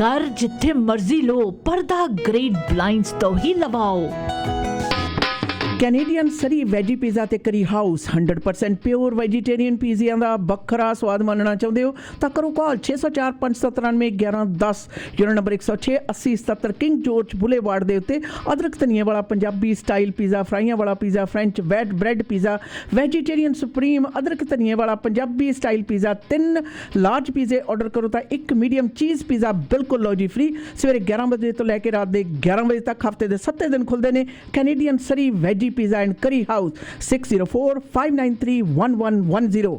ਘਰ ਜਿੱਥੇ ਮਰਜ਼ੀ ਲੋ ਪਰਦਾ ਗ੍ਰੇਟ ਬਲਾਈਂਡਸ ਤੋਂ ਹੀ ਲਵਾਓ। ਕੈਨੇਡੀਅਨ ਸਰੀ ਵੈਜੀ ਪੀਜ਼ਾ ਤੇ ਕਰੀ ਹਾਊਸ 100% ਪਿਓਰ ਵੈਜੀਟੇਰੀਅਨ ਪੀਜ਼ਿਆਂ ਦਾ ਵੱਖਰਾ ਸਵਾਦ ਮੰਨਣਾ ਚਾਹੁੰਦੇ ਹੋ ਤਾਂ ਕਰੋ ਕਾਲ 604 597 1110 unit number 106 8077 king George boulevard ਦੇ ਉੱਤੇ। ਅਦਰਕ ਧਨੀਏ ਵਾਲਾ ਪੰਜਾਬੀ ਸਟਾਈਲ ਪੀਜ਼ਾ, ਫਰਾਈਆਂ ਵਾਲਾ pizza, French wheat bread pizza, vegetarian supreme ਅਦਰਕ ਧਨੀਏ ਵਾਲਾ ਪੰਜਾਬੀ ਸਟਾਈਲ ਪੀਜ਼ਾ। 3 ਲਾਰਜ ਪੀਜ਼ੇ ਆਰਡਰ ਕਰੋ ਤਾਂ 1 ਮੀਡੀਅਮ ਚੀਜ਼ ਪੀਜ਼ਾ ਬਿਲਕੁਲ ਲਓ ਜੀ ਫ੍ਰੀ। ਸਵੇਰੇ 11 ਵਜੇ ਤੋਂ ਲੈ ਕੇ ਰਾਤ ਦੇ 11 ਵਜੇ ਤੱਕ ਹਫਤੇ ਦੇ 7 ਦਿਨ ਖੁੱਲ੍ਹਦੇ ਨੇ। Canadian Surrey veggie pizza and ਕਰੀ ਹਾਊਸ 6045931110।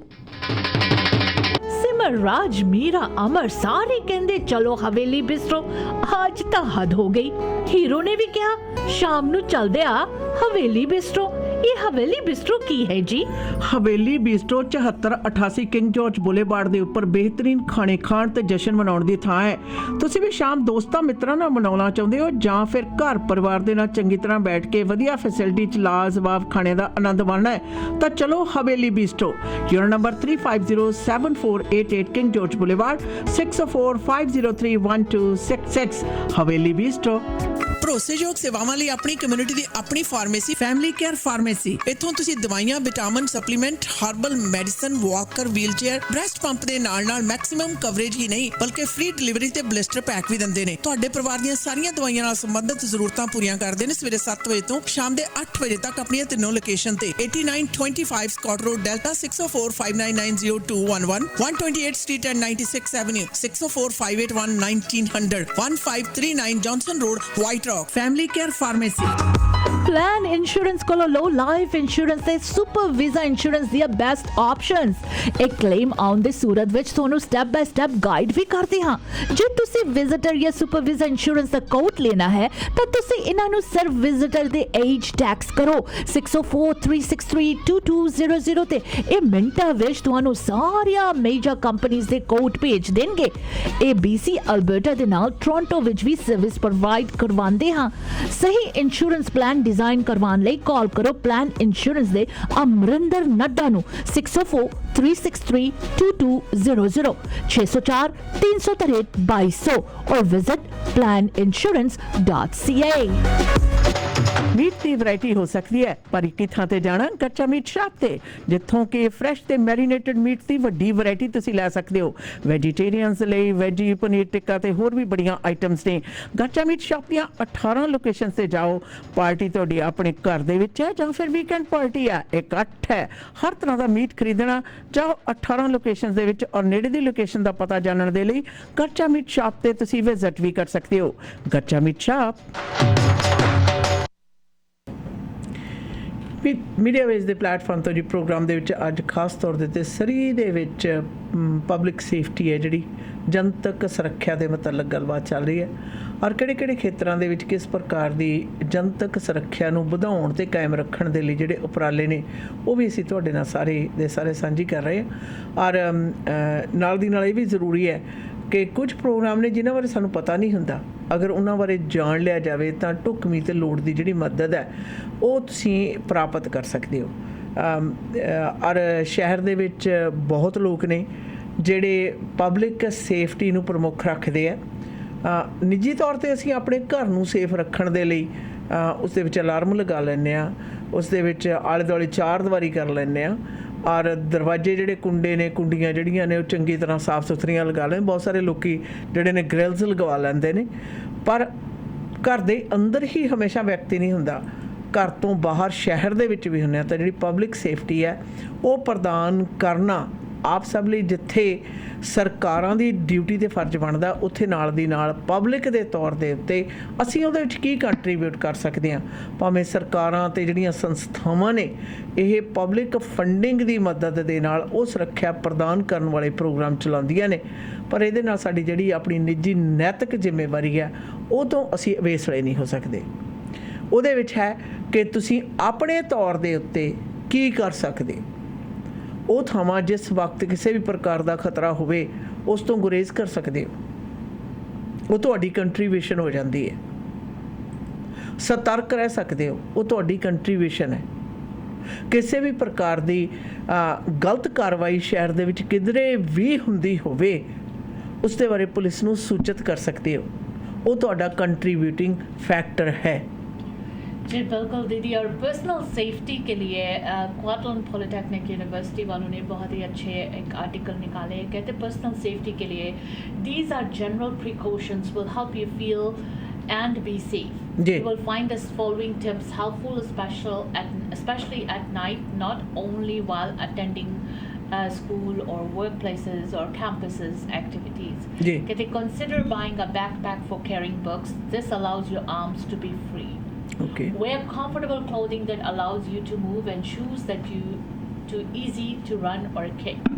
ਸਿਮਰ ਰਾਜ ਮੀਰਾ ਅਮਰ ਸਾਰੇ ਕਹਿੰਦੇ ਚਲੋ ਹਵੇਲੀ ਬਿਸਟਰੋ। ਅੱਜ ਤਾਂ ਹੱਦ ਹੋ ਗਈ। ਹੀਰੋ ਨੇ ਵੀ ਕਿਹਾ ਸ਼ਾਮ ਨੂੰ ਚੱਲਦੇ ਆ ਹਵੇਲੀ ਬਿਸਟਰੋ। ਇਹ ਹਵੇਲੀ ਬਿਸਟਰੋ ਕੀ ਹੈ ਜੀ? ਹਵੇਲੀ ਬਿਸਟਰੋ 7488 ਕਿੰਗ ਜਾਰਜ ਬੁਲੇਵਾਰਡ ਦੇ ਉੱਪਰ ਬਿਹਤਰੀਨ ਖਾਣੇ ਖਾਣ ਤੇ ਜਸ਼ਨ ਮਨਾਉਣ ਦੀ ਥਾਂ ਹੈ। ਤੁਸੀਂ ਵੀ ਸ਼ਾਮ ਦੋਸਤਾਂ ਮਿੱਤਰਾਂ ਨਾਲ ਮਨਾਉਣਾ ਚਾਹੁੰਦੇ ਹੋ ਜਾਂ ਫਿਰ ਘਰ ਪਰਿਵਾਰ ਦੇ ਨਾਲ ਚੰਗੀ ਤਰ੍ਹਾਂ ਬੈਠ ਕੇ ਵਧੀਆ ਫੈਸਿਲਿਟੀ ਚ ਲਾਜਵਾਬ ਖਾਣੇ ਦਾ ਆਨੰਦ ਮਾਣਨਾ ਹੈ ਤਾਂ ਚਲੋ Haveli Bistro. Unit number 350748 King George Boulevard 6045031266 Haveli ਬਿਸਟਰੋ। ਭਰੋਸੇਯੋਗ ਸੇਵਾਵਾਂ ਲਈ ਆਪਣੀ ਕਮਿਊਨਿਟੀ ਦੀ ਆਪਣੀ ਫਾਰਮੇਸੀ ਫੈਮਿਲੀ ਕੇਅਰ ਫਾਰਮੇਸੀ। ਇੱਥੋਂ ਤੁਸੀਂ ਦਵਾਈਆਂ, vitamin, supplement, herbal medicine, Walker, wheelchair, breast pump ਦੇ ਨਾਲ ਮੈਕਸਿਮਮ ਕਵਰੇਜ ਹੀ ਨਹੀਂ ਬਲਕਿ ਫ੍ਰੀ ਡਿਲੀਵਰੀ ਤੇ ਬਲਿਸਟਰ ਪੈਕ ਵੀ ਦਿੰਦੇ ਨੇ। ਤੁਹਾਡੇ ਪਰਿਵਾਰ ਦੀਆਂ ਸਾਰੀਆਂ ਦਵਾਈਆਂ ਨਾਲ ਸੰਬੰਧਿਤ ਜ਼ਰੂਰਤਾਂ ਪੂਰੀਆਂ ਕਰਦੇ ਨੇ। ਸਵੇਰੇ 7 ਵਜੇ ਤੋਂ ਸ਼ਾਮ ਦੇ 8 ਵਜੇ ਤੱਕ ਆਪਣੀਆਂ ਤਿੰਨੋਂ ਲੋਕੇਸ਼ਨ ਤੇ 8925 Scott road Delta 6045990211 128 street and 96 avenue 6045811900 1539 Johnson road White Rock. Family care pharmacy. Plan insurance ਕੋਲੋਂ ਲੋ ਲਾਈਫ ਇੰਸ਼ੋਰੈਂਸ ਤੇ ਸੁਪਰ ਵੀਜ਼ਾ ਇੰਸ਼ੋਰੈਂਸ ਦੀਆਂ ਬੈਸਟ ਆਪਸ਼ਨਸ। ਇੱਕ ਕਲੇਮ ਆਉਣ ਦੀ ਸੂਰਤ ਵਿੱਚ ਤੁਹਾਨੂੰ ਸਟੈਪ ਬਾय ਸਟੈਪ ਗਾਈਡ ਵੀ ਕਰਦੇ ਹਾਂ। ਜੇ ਤੁਸੀਂ ਵਿਜ਼ਿਟਰ ਜਾਂ ਸੁਪਰ ਵੀਜ਼ਾ ਇੰਸ਼ੋਰੈਂਸ ਦਾ ਕੋਟ ਲੈਣਾ ਹੈ ਤਾਂ ਤੁਸੀਂ ਇਹਨਾਂ ਨੂੰ ਸਿਰਫ ਵਿਜ਼ਿਟਰ ਦੇ ਏਜ ਟੈਕਸ ਕਰੋ 6043632200 ਤੇ ਇਹ ਮਿੰਟਾਂ ਵਿੱਚ ਤੁਹਾਨੂੰ ਸਾਰੀਆਂ ਮੇਜਰ ਕੰਪਨੀਆਂ ਦੇ ਕੋਟ ਭੇਜ ਦੇਣਗੇ। ਇਹ BC ਅਲਬਰਟਾ ਦੇ ਨਾਲ ਟੋਰਾਂਟੋ ਵਿੱਚ ਵੀ ਸਰਵਿਸ ਪ੍ਰੋਵਾਈਡ ਕਰਵਾਉਂਦੇ ਹਾਂ। ਸਹੀ ਇੰਸ਼ੋਰੈਂਸ ਪਲਾਨ डिजाइन करवाने लिए कॉल करो प्लान इंश्योरेंस दे अमरिंदर नड्डा नु 6043632200 6043632200 और विजिट planinsurance.ca। ਮੀਟ ਦੀ ਵੈਰਾਈਟੀ ਹੋ ਸਕਦੀ ਹੈ ਪਰ ਇੱਕ ਥਾਂ ਤੇ ਜਾਣਾ ਕੱਚਾ ਮੀਟ ਸ਼ਾਪ ਤੇ ਜਿੱਥੋਂ ਕਿ ਫਰੈਸ਼ ਤੇ ਮੈਰੀਨੇਟਡ ਮੀਟ ਦੀ ਵੱਡੀ ਵੈਰਾਈਟੀ ਤੁਸੀਂ ਲੈ ਸਕਦੇ ਹੋ। ਵੈਜੀਟੇਰੀਅਨਸ ਲਈ ਵੈਜੀ ਪਨੀਰ ਟਿੱਕਾ ਤੇ ਹੋਰ ਵੀ ਬੜੀਆਂ ਆਈਟਮਸ ਨੇ। ਕੱਚਾ ਮੀਟ ਸ਼ਾਪ ਦੀਆਂ 18 ਲੋਕੇਸ਼ਨ ਤੇ ਜਾਓ। ਪਾਰਟੀ ਤੁਹਾਡੀ ਆਪਣੇ ਘਰ ਦੇ ਵਿੱਚ ਹੈ ਜਾਂ ਫਿਰ ਵੀਕਐਂਡ ਪਾਰਟੀ ਹੈ, ਇਕੱਠ ਹੈ, ਹਰ ਤਰ੍ਹਾਂ ਦਾ ਮੀਟ ਖਰੀਦਣਾ ਜਾਓ 18 ਲੋਕੇਸ਼ਨ ਦੇ ਵਿੱਚ। ਔਰ ਨੇੜੇ ਦੀ ਲੋਕੇਸ਼ਨ ਦਾ ਪਤਾ ਜਾਣਨ ਦੇ ਲਈ ਕੱਚਾ ਮੀਟ ਸ਼ਾਪ ਤੇ ਤੁਸੀਂ ਵਿਜ਼ਿਟ ਵੀ ਕਰ ਸਕਦੇ ਹੋ। ਕੱਚਾ ਮੀਟ ਸ਼ਾਪ। ਮੀਡੀਆ ਵੇਜ ਦੇ ਪਲੇਟਫਾਰਮ ਤੋਂ ਜੀ ਪ੍ਰੋਗਰਾਮ ਦੇ ਵਿੱਚ ਅੱਜ ਖਾਸ ਤੌਰ ਦੇ ਉੱਤੇ ਸਰੀ ਦੇ ਵਿੱਚ ਪਬਲਿਕ ਸੇਫਟੀ ਹੈ ਜਿਹੜੀ ਜਨਤਕ ਸੁਰੱਖਿਆ ਦੇ ਮੁਤਲਕ ਗੱਲਬਾਤ ਚੱਲ ਰਹੀ ਹੈ ਔਰ ਕਿਹੜੇ ਖੇਤਰਾਂ ਦੇ ਵਿੱਚ ਕਿਸ ਪ੍ਰਕਾਰ ਦੀ ਜਨਤਕ ਸੁਰੱਖਿਆ ਨੂੰ ਵਧਾਉਣ ਤੇ ਕਾਇਮ ਰੱਖਣ ਦੇ ਲਈ ਜਿਹੜੇ ਉਪਰਾਲੇ ਨੇ ਉਹ ਵੀ ਅਸੀਂ ਤੁਹਾਡੇ ਨਾਲ ਸਾਰੇ ਸਾਂਝੀ ਕਰ ਰਹੇ ਹਾਂ। ਔਰ ਨਾਲ ਦੀ ਨਾਲ ਇਹ ਵੀ ਜ਼ਰੂਰੀ ਹੈ ਕਿ ਕੁਝ ਪ੍ਰੋਗਰਾਮ ਨੇ ਜਿਨ੍ਹਾਂ ਬਾਰੇ ਸਾਨੂੰ ਪਤਾ ਨਹੀਂ ਹੁੰਦਾ, ਅਗਰ ਉਹਨਾਂ ਬਾਰੇ ਜਾਣ ਲਿਆ ਜਾਵੇ ਤਾਂ ਢੁਕਵੀਂ ਤੇ ਲੋੜ ਦੀ ਜਿਹੜੀ ਮਦਦ ਹੈ ਉਹ ਤੁਸੀਂ ਪ੍ਰਾਪਤ ਕਰ ਸਕਦੇ ਹੋ। ਔਰ ਸ਼ਹਿਰ ਦੇ ਵਿੱਚ ਬਹੁਤ ਲੋਕ ਨੇ ਜਿਹੜੇ ਪਬਲਿਕ ਸੇਫਟੀ ਨੂੰ ਪ੍ਰਮੁੱਖ ਰੱਖਦੇ ਆ। ਨਿੱਜੀ ਤੌਰ ਤੇ ਅਸੀਂ ਆਪਣੇ ਘਰ ਨੂੰ ਸੇਫ ਰੱਖਣ ਦੇ ਲਈ ਉਸ ਦੇ ਵਿੱਚ ਅਲਾਰਮ ਲਗਾ ਲੈਂਦੇ ਹਾਂ, ਉਸ ਦੇ ਵਿੱਚ ਆਲੇ ਦੁਆਲੇ ਚਾਰ ਦੀਵਾਰੀ ਕਰ ਲੈਂਦੇ ਹਾਂ ਔਰ ਦਰਵਾਜ਼ੇ ਜਿਹੜੇ ਕੁੰਡੇ ਨੇ ਕੁੰਡੀਆਂ ਜਿਹੜੀਆਂ ਨੇ ਉਹ ਚੰਗੀ ਤਰ੍ਹਾਂ ਸਾਫ਼ ਸੁਥਰੀਆਂ ਲਗਾ ਲੈਣ। ਬਹੁਤ ਸਾਰੇ ਲੋਕੀ ਜਿਹੜੇ ਨੇ ਗ੍ਰਿਲਸ ਲਗਵਾ ਲੈਂਦੇ ਨੇ ਪਰ ਘਰ ਦੇ ਅੰਦਰ ਹੀ ਹਮੇਸ਼ਾ ਵਿਅਕਤੀ ਨਹੀਂ ਹੁੰਦਾ, ਘਰ ਤੋਂ ਬਾਹਰ ਸ਼ਹਿਰ ਦੇ ਵਿੱਚ ਵੀ ਹੁੰਦੇ ਆ। ਤਾਂ ਜਿਹੜੀ ਪਬਲਿਕ ਸੇਫਟੀ ਹੈ ਉਹ ਪ੍ਰਦਾਨ ਕਰਨਾ ਆਪ ਸਭ ਲਈ ਜਿੱਥੇ ਸਰਕਾਰਾਂ ਦੀ ਡਿਊਟੀ ਤੇ ਫਰਜ਼ ਬਣਦਾ, ਉੱਥੇ ਨਾਲ ਦੀ ਨਾਲ ਪਬਲਿਕ ਦੇ ਤੌਰ ਦੇ ਉੱਤੇ ਅਸੀਂ ਉਹਦੇ ਵਿੱਚ ਕੀ ਕੰਟਰੀਬਿਊਟ ਕਰ ਸਕਦੇ ਹਾਂ। ਭਾਵੇਂ ਸਰਕਾਰਾਂ ਤੇ ਜਿਹੜੀਆਂ ਸੰਸਥਾਵਾਂ ਨੇ ਇਹ ਪਬਲਿਕ ਫੰਡਿੰਗ ਦੀ ਮਦਦ ਦੇ ਨਾਲ ਉਹ ਸੁਰੱਖਿਆ ਪ੍ਰਦਾਨ ਕਰਨ ਵਾਲੇ ਪ੍ਰੋਗਰਾਮ ਚਲਾਉਂਦੀਆਂ ਨੇ, ਪਰ ਇਹਦੇ ਨਾਲ ਸਾਡੀ ਜਿਹੜੀ ਆਪਣੀ ਨਿੱਜੀ ਨੈਤਿਕ ਜ਼ਿੰਮੇਵਾਰੀ ਹੈ ਉਹ ਤੋਂ ਅਸੀਂ ਅਵੇਸਲੇ ਨਹੀਂ ਹੋ ਸਕਦੇ। ਉਹਦੇ ਵਿੱਚ ਹੈ ਕਿ ਤੁਸੀਂ ਆਪਣੇ ਤੌਰ ਦੇ ਉੱਤੇ ਕੀ ਕਰ ਸਕਦੇ। ਉਹ ਥਾਵਾਂ ਜਿਸ ਵਕਤ ਕਿਸੇ ਵੀ ਪ੍ਰਕਾਰ ਦਾ ਖਤਰਾ ਹੋਵੇ ਉਸ ਤੋਂ ਗੁਰੇਜ਼ ਕਰ ਸਕਦੇ ਹੋ, ਉਹ ਤੁਹਾਡੀ ਕੰਟਰੀਬਿਊਸ਼ਨ ਹੋ ਜਾਂਦੀ ਹੈ। ਸਤਰਕ ਰਹਿ ਸਕਦੇ ਹੋ, ਉਹ ਤੁਹਾਡੀ ਕੰਟਰੀਬਿਊਸ਼ਨ ਹੈ। ਕਿਸੇ ਵੀ ਪ੍ਰਕਾਰ ਦੀ ਗਲਤ ਕਾਰਵਾਈ ਸ਼ਹਿਰ ਦੇ ਵਿੱਚ ਕਿਧਰੇ ਵੀ ਹੁੰਦੀ ਹੋਵੇ ਉਸ ਦੇ ਬਾਰੇ ਪੁਲਿਸ ਨੂੰ ਸੂਚਿਤ ਕਰ ਸਕਦੇ ਹੋ, ਉਹ ਤੁਹਾਡਾ ਕੰਟਰੀਬਿਊਟਿੰਗ ਫੈक्टर है। जी बिल्कुल दीदी। और पर्सनल सेफ्टी के लिए क्वार्टन पॉलिटेक्निक यूनिवर्सिटी वालों ने बहुत ही अच्छे एक आर्टिकल निकाले हैं। कहते हैं पर्सनल सेफ्टी के लिए these are general precautions will help you feel and be safe. You will find this following tips helpful, especially at night, not only while attending school or workplaces or campuses activities. They consider buying a backpack for carrying books. This allows your arms to be free. Wear comfortable clothing that allows you to move and shoes that you too easy to run or kick.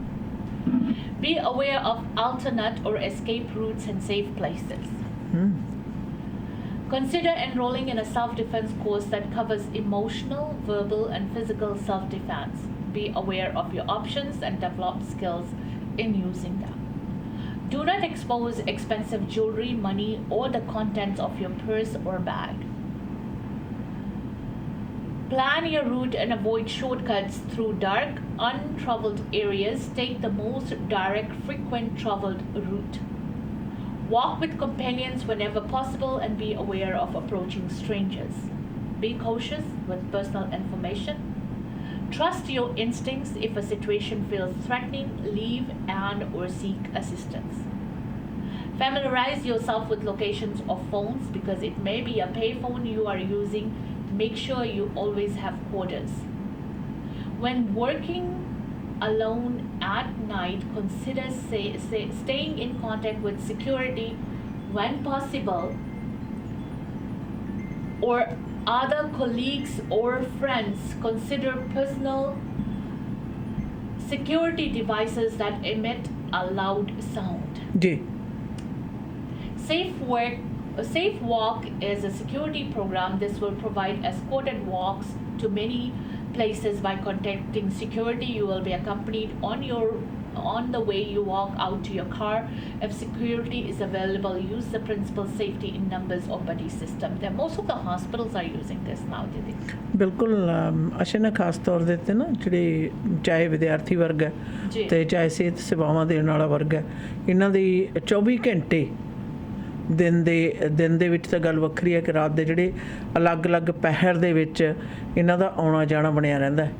Be aware of alternate or escape routes and safe places. Consider enrolling in a self-defense course that covers emotional, verbal, and physical self-defense. Be aware of your options and develop skills in using them. Do not expose expensive jewelry, money, or the contents of your purse or bag. Plan your route and avoid shortcuts through dark, untraveled areas. Take the most direct, frequent traveled route. Walk with companions whenever possible and be aware of approaching strangers. Be cautious with personal information. Trust your instincts. If a situation feels threatening, leave and or seek assistance. Familiarize yourself with locations of phones because it may be a payphone you are using. Make sure you always have quarters. When working alone at night, consider staying in contact with security when possible, or other colleagues or friends. Consider personal security devices that emit a loud sound. A safe walk is a security program. This will provide escorted walks to many places. By contacting security, you will be accompanied on the way you walk out to your car. If security is available, use the principal safety in numbers or buddy system. There most of the hospitals are using this now, Didi. ਬਿਲਕੁਲ ਅਸ਼ੇ ਨਾ ਖਾਸ ਤੌਰ ਦੇ ਉੱਤੇ ਨਾ ਜਿਹੜੇ ਚਾਹੇ ਵਿਦਿਆਰਥੀ ਵਰਗ ਹੈ ਤੇ ਚਾਹੇ ਸਿਹਤ ਸੇਵਾਵਾਂ ਦੇਣ ਵਾਲਾ ਵਰਗ ਹੈ, ਇਹਨਾਂ ਦੀ 24 ਘੰਟੇ ਦਿਨ ਦੇ ਵਿੱਚ ਤਾਂ ਗੱਲ ਵੱਖਰੀ ਹੈ ਕਿ ਰਾਤ ਦੇ ਜਿਹੜੇ ਅਲੱਗ-ਅਲੱਗ ਪਹਿਰ ਦੇ ਵਿੱਚ ਇਹਨਾਂ ਦਾ ਆਉਣਾ ਜਾਣਾ ਬਣਿਆ ਰਹਿੰਦਾ ਹੈ।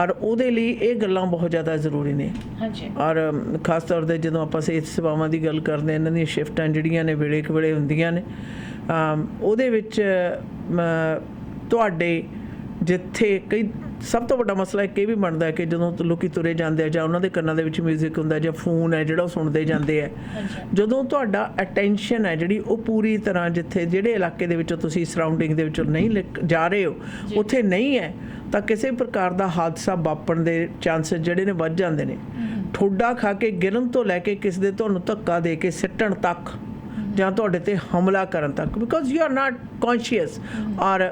ਔਰ ਉਹਦੇ ਲਈ ਇਹ ਗੱਲਾਂ ਬਹੁਤ ਜ਼ਿਆਦਾ ਜ਼ਰੂਰੀ ਨੇ। ਔਰ ਖਾਸ ਤੌਰ 'ਤੇ ਜਦੋਂ ਆਪਾਂ ਸਿਹਤ ਸੇਵਾਵਾਂ ਦੀ ਗੱਲ ਕਰਦੇ ਇਹਨਾਂ ਦੀਆਂ ਸ਼ਿਫਟਾਂ ਜਿਹੜੀਆਂ ਨੇ ਵੇਲੇ ਕੁ ਵੇਲੇ ਹੁੰਦੀਆਂ ਨੇ, ਉਹਦੇ ਵਿੱਚ ਤੁਹਾਡੇ ਜਿੱਥੇ ਕਈ ਸਭ ਤੋਂ ਵੱਡਾ ਮਸਲਾ ਇੱਕ ਇਹ ਵੀ ਬਣਦਾ ਕਿ ਜਦੋਂ ਲੋਕੀ ਤੁਰੇ ਜਾਂਦੇ ਆ ਜਾਂ ਉਹਨਾਂ ਦੇ ਕੰਨਾਂ ਦੇ ਵਿੱਚ ਮਿਊਜ਼ਿਕ ਹੁੰਦਾ ਜਾਂ ਫੋਨ ਹੈ ਜਿਹੜਾ ਉਹ ਸੁਣਦੇ ਜਾਂਦੇ ਆ, ਜਦੋਂ ਤੁਹਾਡਾ ਅਟੈਂਸ਼ਨ ਹੈ ਜਿਹੜੀ ਉਹ ਪੂਰੀ ਤਰ੍ਹਾਂ ਜਿੱਥੇ ਜਿਹੜੇ ਇਲਾਕੇ ਦੇ ਵਿੱਚੋਂ ਤੁਸੀਂ ਸਰਾਊਂਡਿੰਗ ਦੇ ਵਿੱਚੋਂ ਨਹੀਂ ਜਾ ਰਹੇ ਹੋ ਉੱਥੇ ਨਹੀਂ ਹੈ, ਤਾਂ ਕਿਸੇ ਪ੍ਰਕਾਰ ਦਾ ਹਾਦਸਾ ਵਾਪਰਨ ਦੇ ਚਾਂਸਸ ਜਿਹੜੇ ਨੇ ਵੱਧ ਜਾਂਦੇ ਨੇ। ਠੋਡਾ ਖਾ ਕੇ ਗਿਰਨ ਤੋਂ ਲੈ ਕੇ ਕਿਸੇ ਦੇ ਤੁਹਾਨੂੰ ਧੱਕਾ ਦੇ ਕੇ ਸਿੱਟਣ ਤੱਕ ਜਾਂ ਤੁਹਾਡੇ ਤੇ ਹਮਲਾ ਕਰਨ ਤੱਕ, because you are not conscious ਔਰ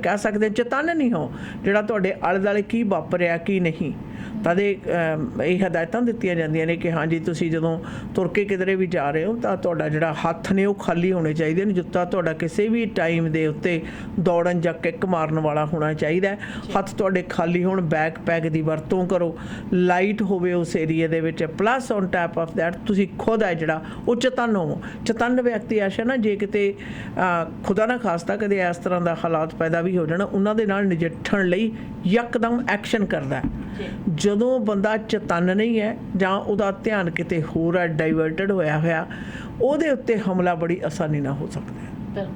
ਕਹਿ ਸਕਦੇ ਚੇਤਨ ਨਹੀਂ ਹੋ ਜਿਹੜਾ ਤੁਹਾਡੇ ਆਲੇ ਦੁਆਲੇ ਕੀ ਵਾਪਰਿਆ ਕੀ ਨਹੀਂ। ਤਾਂ ਇਹ ਹਦਾਇਤਾਂ ਦਿੱਤੀਆਂ ਜਾਂਦੀਆਂ ਨੇ ਕਿ ਹਾਂਜੀ ਤੁਸੀਂ ਜਦੋਂ ਤੁਰ ਕੇ ਕਿਧਰੇ ਵੀ ਜਾ ਰਹੇ ਹੋ ਤਾਂ ਤੁਹਾਡਾ ਜਿਹੜਾ ਹੱਥ ਨੇ ਉਹ ਖਾਲੀ ਹੋਣੇ ਚਾਹੀਦੇ ਨੇ। ਜੁੱਤਾ ਤੁਹਾਡਾ ਕਿਸੇ ਵੀ ਟਾਈਮ ਦੇ ਉੱਤੇ ਦੌੜਨ ਜਾਂ ਕਿੱਕ ਮਾਰਨ ਵਾਲਾ ਹੋਣਾ ਚਾਹੀਦਾ। ਹੱਥ ਤੁਹਾਡੇ ਖਾਲੀ ਹੋਣ। ਬੈਕਪੈਕ ਦੀ ਵਰਤੋਂ ਕਰੋ, ਲਾਈਟ ਹੋਵੇ ਉਸ ਏਰੀਏ ਦੇ ਵਿੱਚ। Plus on tap of that ਤੁਸੀਂ ਖੁਦ ਹੈ ਜਿਹੜਾ ਉਹ ਚੇਤਨ ਹੋਵੋ। ਚੇਤਨ ਵਿਅਕਤੀ ਆਸ਼ਾ ਨਾ ਜੇ ਕਿਤੇ ਖੁਦਾ ਨਾ ਖਾਸਤਾ ਕਦੇ ਇਸ ਤਰ੍ਹਾਂ ਦਾ ਹਾਲਾਤ ਪੈਦਾ ਵੀ ਹੋ ਜਾਣ, ਉਹਨਾਂ ਦੇ ਨਾਲ ਨਜਿੱਠਣ ਲਈ ਯਕਦਮ ਐਕਸ਼ਨ ਕਰਦਾ। ਜਦੋਂ ਬੰਦਾ ਚੇਤਨ ਨਹੀਂ ਹੈ ਜਾਂ ਉਹਦਾ ਧਿਆਨ ਕਿਤੇ ਹੋਰ ਹੈ, ਡਾਈਵਰਟਡ ਹੋਇਆ ਉਹਦੇ ਉੱਤੇ ਹਮਲਾ ਬੜੀ ਆਸਾਨੀ ਨਾਲ ਹੋ ਸਕਦਾ ਹੈ।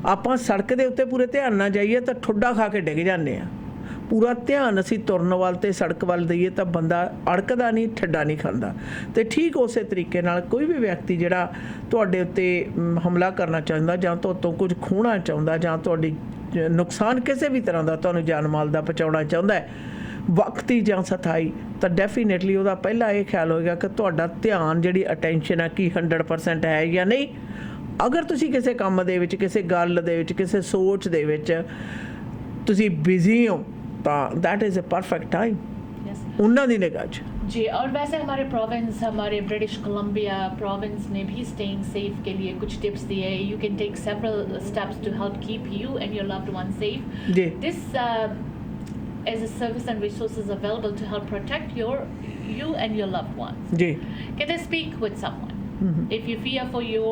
ਆਪਾਂ ਸੜਕ ਦੇ ਉੱਤੇ ਪੂਰੇ ਧਿਆਨ ਨਾਲ ਜਾਈਏ ਤਾਂ ਠੁੱਡਾ ਖਾ ਕੇ ਡਿੱਗ ਜਾਂਦੇ ਆ, ਪੂਰਾ ਧਿਆਨ ਅਸੀਂ ਤੁਰਨ ਵੱਲ ਤੇ ਸੜਕ ਵੱਲ ਦਈਏ ਤਾਂ ਬੰਦਾ ਅੜਕਦਾ ਨਹੀਂ, ਠੱਡਾ ਨਹੀਂ ਖਾਂਦਾ। ਤੇ ਠੀਕ ਉਸੇ ਤਰੀਕੇ ਨਾਲ ਕੋਈ ਵੀ ਵਿਅਕਤੀ ਜਿਹੜਾ ਤੁਹਾਡੇ ਉੱਤੇ ਹਮਲਾ ਕਰਨਾ ਚਾਹੁੰਦਾ ਜਾਂ ਤੁਹਾਡੇ ਕੁਝ ਖੋਹਣਾ ਚਾਹੁੰਦਾ ਜਾਂ ਤੁਹਾਡੀ ਨੁਕਸਾਨ ਕਿਸੇ ਵੀ ਤਰ੍ਹਾਂ ਦਾ ਤੁਹਾਨੂੰ ਜਾਨ ਮਾਲ ਦਾ ਪਹੁੰਚਾਉਣਾ ਚਾਹੁੰਦਾ ਹੈ ਵਕਤੀ ਜਾਂ ਸਥਾਈ, ਤਾਂ ਡੈਫੀਨੇਟਲੀ ਉਹਦਾ ਪਹਿਲਾ ਇਹ ਖਿਆਲ ਹੋਏਗਾ ਕਿ ਤੁਹਾਡਾ ਧਿਆਨ ਜਿਹੜੀ ਅਟੈਂਸ਼ਨ ਹੈ ਕੀ 100% ਹੈ ਜਾਂ ਨਹੀਂ। ਅਗਰ ਤੁਸੀਂ ਕਿਸੇ ਕੰਮ ਦੇ ਵਿੱਚ, ਕਿਸੇ ਗੱਲ ਦੇ ਵਿੱਚ, ਕਿਸੇ ਸੋਚ ਦੇ ਵਿੱਚ ਤੁਸੀਂ ਬਿਜ਼ੀ ਹੋ ਤਾਂ that is a perfect time ਉਹਨਾਂ ਦੀ ਨਿਗਾਹ 'ਚ। जी, और वैसे हमारे प्रोविंस, हमारे ब्रिटिश कोलंबिया प्रोविंस ने भी स्टेइंग सेफ के लिए कुछ टिप्स दिए। You can take several steps to help keep you and your loved ones safe. जी. This is a service and resources available to help protect you and your loved ones. जी. Can they speak with someone? If you fear for you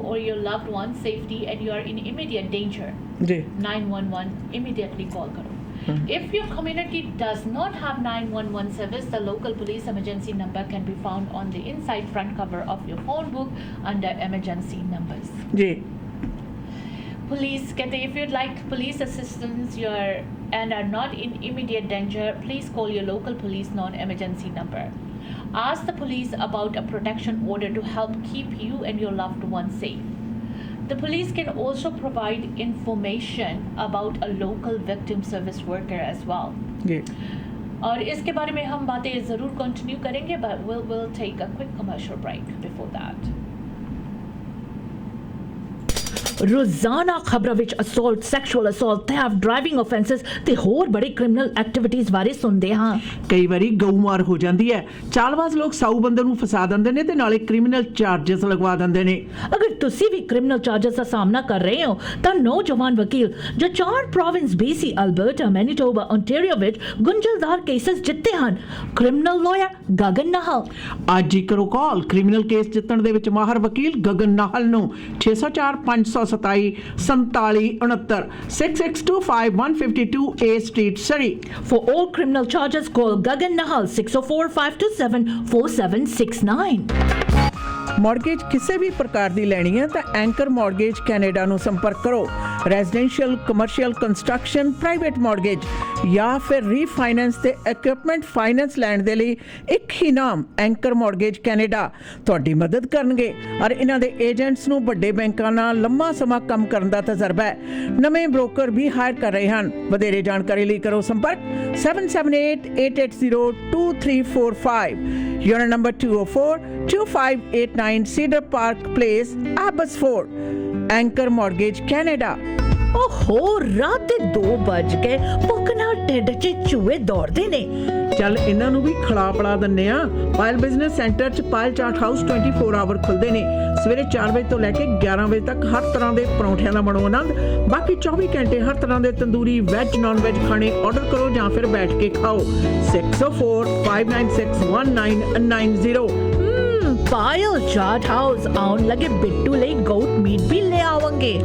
or your loved one's safety and you are in immediate danger, जी. 911 immediately call karo. If your community does not have 911 service, the local police emergency number can be found on the inside front cover of your phone book under emergency numbers. Ji. Police कहते हैं, if you'd like police assistance and are not in immediate danger, please call your local police non-emergency number. Ask the police about a protection order to help keep you and your loved ones safe. The police can also provide information about a local victim service worker as well. जी. और इसके बारे में हम बातें ज़रूर continue करेंगे, but we'll take a quick commercial break before that. ਰੋਜ਼ਾਨਾ ਖਬਰਾਂ ਵਿੱਚ assault, sexual assault, theft, driving offences ਤੇ ਹੋਰ ਬੜੇ ਕ੍ਰਿਮੀਨਲ ਐਕਟੀਵਿਟੀਜ਼ ਬਾਰੇ ਸੁਣਦੇ ਹਾਂ। ਕਈ ਵਾਰੀ ਗਊਮਾਰ ਹੋ ਜਾਂਦੀ ਹੈ। ਚਾਲਬਾਜ਼ ਲੋਕ ਸਾਊ ਬੰਦੇ ਨੂੰ ਫਸਾ ਦਿੰਦੇ ਨੇ ਤੇ ਨਾਲੇ ਕ੍ਰਿਮੀਨਲ ਚਾਰजेस ਲਗਵਾ ਦਿੰਦੇ ਨੇ। ਅਗਰ ਤੁਸੀਂ ਵੀ ਕ੍ਰਿਮੀਨਲ ਚਾਰजेस ਦਾ ਸਾਹਮਣਾ ਕਰ ਰਹੇ ਹੋ ਤਾਂ ਨੌਜਵਾਨ ਵਕੀਲ ਜੋ 4 province BC, Alberta, Manitoba, Ontario ਵਿੱਚ ਗੁੰਝਲਦਾਰ ਕੇਸਸ ਜਿੱਤੇ ਹਨ, ਕ੍ਰਿਮੀਨਲ ਲਾਇਰ ਗਗਨ ਨਾਹਲ। ਅੱਜ ਹੀ ਕਰੋ ਕਾਲ ਕ੍ਰਿਮੀਨਲ ਕੇਸ ਜਿੱਤਣ ਦੇ ਵਿੱਚ ਮਾਹਰ ਵਕੀਲ ਗਗਨ ਨਾਹਲ ਨੂੰ 604 527 47 69 6625 152 A Street, Surrey. For all criminal charges, call Gagan Nahal 604 527 4769. Mortgage ਕਿਸੇ ਵੀ ਪ੍ਰਕਾਰ ਦੀ ਲੈਣੀ ਹੈ ਤਾਂ ਐਂਕਰ ਮਾਰਗੇਜ ਕੈਨੇਡਾ ਨੂੰ ਸੰਪਰਕ ਕਰੋ। Residential, commercial, construction, private mortgage ਜਾਂ ਫਿਰ ਰੀਫਾਈਨੈਂਸ ਤੇ ਇਕਵਿਪਮੈਂਟ ਫਾਈਨੈਂਸ ਲੈਣ ਦੇ ਲਈ ਇੱਕ ਹੀ ਨਾਮ ਐਂਕਰ ਮਾਰਗੇਜ ਕੈਨੇਡਾ ਤੁਹਾਡੀ ਮਦਦ ਕਰਨਗੇ। ਔਰ ਇਹਨਾਂ ਦੇ ਏਜੰਟਸ ਨੂੰ ਵੱਡੇ ਬੈਂਕਾਂ ਨਾਲ ਲੰਮਾ ਸਮਾਂ ਕੰਮ ਕਰਨ ਦਾ ਤਜਰਬਾ ਹੈ। ਨਵੇਂ ਬ੍ਰੋਕਰ ਵੀ ਹਾਇਰ ਕਰ ਰਹੇ ਹਨ। ਵਧੇਰੇ ਜਾਣਕਾਰੀ ਲਈ ਕਰੋ ਸੰਪਰਕ 7788802345 ਜਾਂ number 204-2589 Cedar Park Place, Abbotsford. Anchor mortgage Canada. ਓਹੋ, ਰਾਤ ਦੇ 2 ਵੱਜ ਗਏ, ਭੁੱਖ ਨਾਲ ਢਿੱਡ 'ਚ ਚੂਹੇ ਦੌੜਦੇ ਨੇ। ਚੱਲ ਇਹਨਾਂ ਨੂੰ ਵੀ ਖਿਲਾ ਪਿਲਾ ਦਿੰਨੇ ਆ। ਪਾਇਲ ਬਿਜ਼ਨਸ ਸੈਂਟਰ 'ਚ ਪਾਇਲ ਚਾਟ ਹਾਊਸ 24 ਆਵਰ ਖੁੱਲ੍ਹਦੇ ਨੇ। ਸਵੇਰੇ 4 ਵਜੇ ਤੋਂ ਲੈ ਕੇ 11 ਵਜੇ ਤੱਕ ਹਰ ਤਰ੍ਹਾਂ ਦੇ ਪਰੌਂਠਿਆਂ ਦਾ ਬਣੋ ਆਨੰਦ। ਬਾਕੀ 24 ਘੰਟੇ ਹਰ ਤਰ੍ਹਾਂ ਦੇ ਤੰਦੂਰੀ, ਵੈਜ, ਨਾਨ ਵੈਜ ਖਾਣੇ ਆਰਡਰ ਕਰੋ ਜਾਂ ਫਿਰ ਬੈਠ ਕੇ ਖਾਓ। 604-596-1990। ਪਾਇਲ ਚਾਟ ਹਾਊਸ ਆਉਣ ਲੱਗੇ ਬਿੱਟੂ ਲਈ ਗੋਟ ਮੀਟ ਵੀ ਲੈ ਆਵਾਂਗੇ।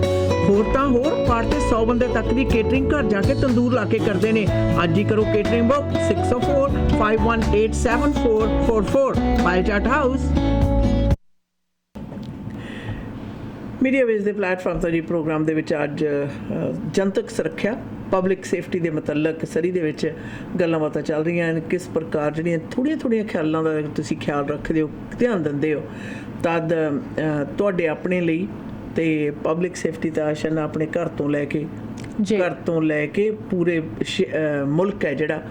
ਹੋਰ ਤਾਂ ਹੋਰ, ਪਾਰਟੀ 100 ਬੰਦੇ ਤੱਕ ਦੀ ਕੇਟਰਿੰਗ ਘਰ ਜਾ ਕੇ ਤੰਦੂਰ ਲਾ ਕੇ ਕਰਦੇ ਨੇ। ਅੱਜ ਹੀ ਕਰੋ ਕੇਟਰਿੰਗ ਬੁੱਕ 604-518-7444 ਪਾਇਲ ਚਾਟ ਹਾਊਸ। ਮੀਡੀਆ ਵੇਜ਼ ਦੇ ਪਲੇਟਫਾਰਮ ਤੋਂ ਜੀ ਪ੍ਰੋਗਰਾਮ ਦੇ ਵਿੱਚ ਅੱਜ ਜਨਤਕ ਸੁਰੱਖਿਆ, ਪਬਲਿਕ ਸੇਫਟੀ ਦੇ ਮੁਤਲਕ ਸਰੀ ਦੇ ਵਿੱਚ ਗੱਲਾਂ ਬਾਤਾਂ ਚੱਲ ਰਹੀਆਂ ਹਨ। ਕਿਸ ਪ੍ਰਕਾਰ ਜਿਹੜੀਆਂ ਥੋੜ੍ਹੀਆਂ ਖਿਆਲਾਂ ਦਾ ਤੁਸੀਂ ਖਿਆਲ ਰੱਖਦੇ ਹੋ, ਧਿਆਨ ਦਿੰਦੇ ਹੋ, ਤਦ ਤੁਹਾਡੇ ਆਪਣੇ ਲਈ ਤੇ ਪਬਲਿਕ ਸੇਫਟੀ ਦਾ ਆਸ਼ਨ ਆਪਣੇ ਘਰ ਤੋਂ ਲੈ ਕੇ ਪੂਰੇ ਮੁਲਕ ਹੈ ਜਿਹੜਾ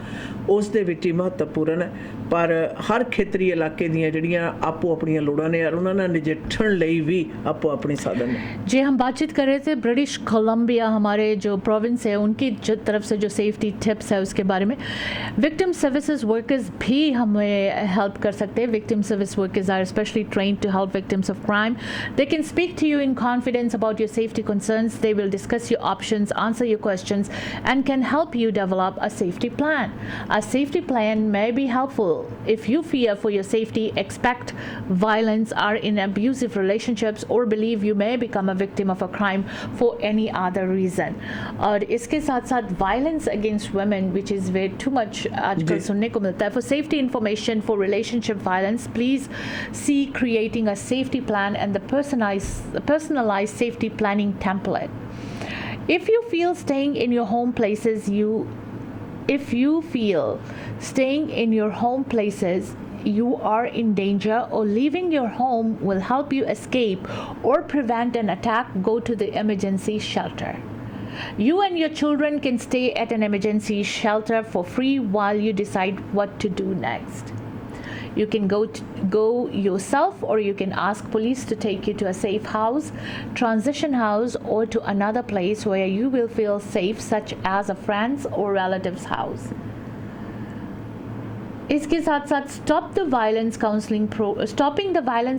ਉਸ ਦੇ ਵਿੱਚ ਹੀ ਮਹੱਤਵਪੂਰਨ ਹੈ। ਪਰ ਹਰ ਖੇਤਰੀ ਇਲਾਕੇ ਦੀਆਂ ਜਿਹੜੀਆਂ ਆਪੋ ਆਪਣੀਆਂ ਲੋੜਾਂ ਨੇ ਔਰ ਉਹਨਾਂ ਨਾਲ ਨਜਿੱਠਣ ਲਈ ਵੀ ਆਪੋ ਆਪਣੇ ਸਾਧन ਨੇ। जी, हम बातचीत कर रहे थे ब्रिटिश कोलंबिया, हमारे जो प्रोविंस है उनकी तरफ से जो सेफ्टी टिप्स है उसके बारे में। विक्टिम सर्विसेज वर्कर्स भी हमें हेल्प कर सकते हैं। Victim service workers are specially trained to help victims of crime. They can speak to you in confidence about your safety concerns. They will discuss your options, answer your questions and can help you develop a safety plan. A safety plan may be helpful if you fear for your safety, expect violence, are in abusive relationships or believe you may become a victim of a crime for any other reason. और इसके साथ साथ violence against women, which is way too much आजकल सुनने को मिलता है. For safety information for relationship violence, please see creating a safety plan and the personalized safety planning template. If you feel staying in your home places if you feel staying in your home places you are in danger or leaving your home will help you escape or prevent an attack, go to the emergency shelter. You and your children can stay at an emergency shelter for free while you decide what to do next. You can go yourself, or you can ask police to take you to a safe house, transition house, or to another place where you will feel safe, such as a friend's or relative's house. इसके साथ साथ stopping the violence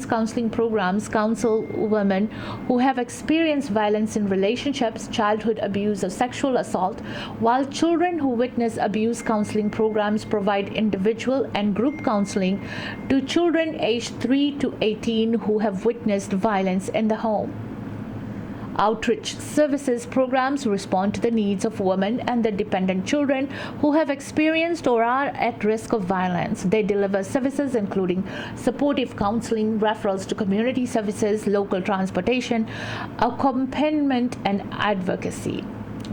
counseling programs counsel women who have experienced violence in relationships, childhood abuse or sexual assault, while children who witness abuse counseling programs provide individual and group counseling to children aged 3 to 18 who have witnessed violence in the home. Outreach services programs respond to the needs of women and their dependent children who have experienced or are at risk of violence. They deliver services including supportive counseling, referrals to community services, local transportation, accompaniment, and advocacy.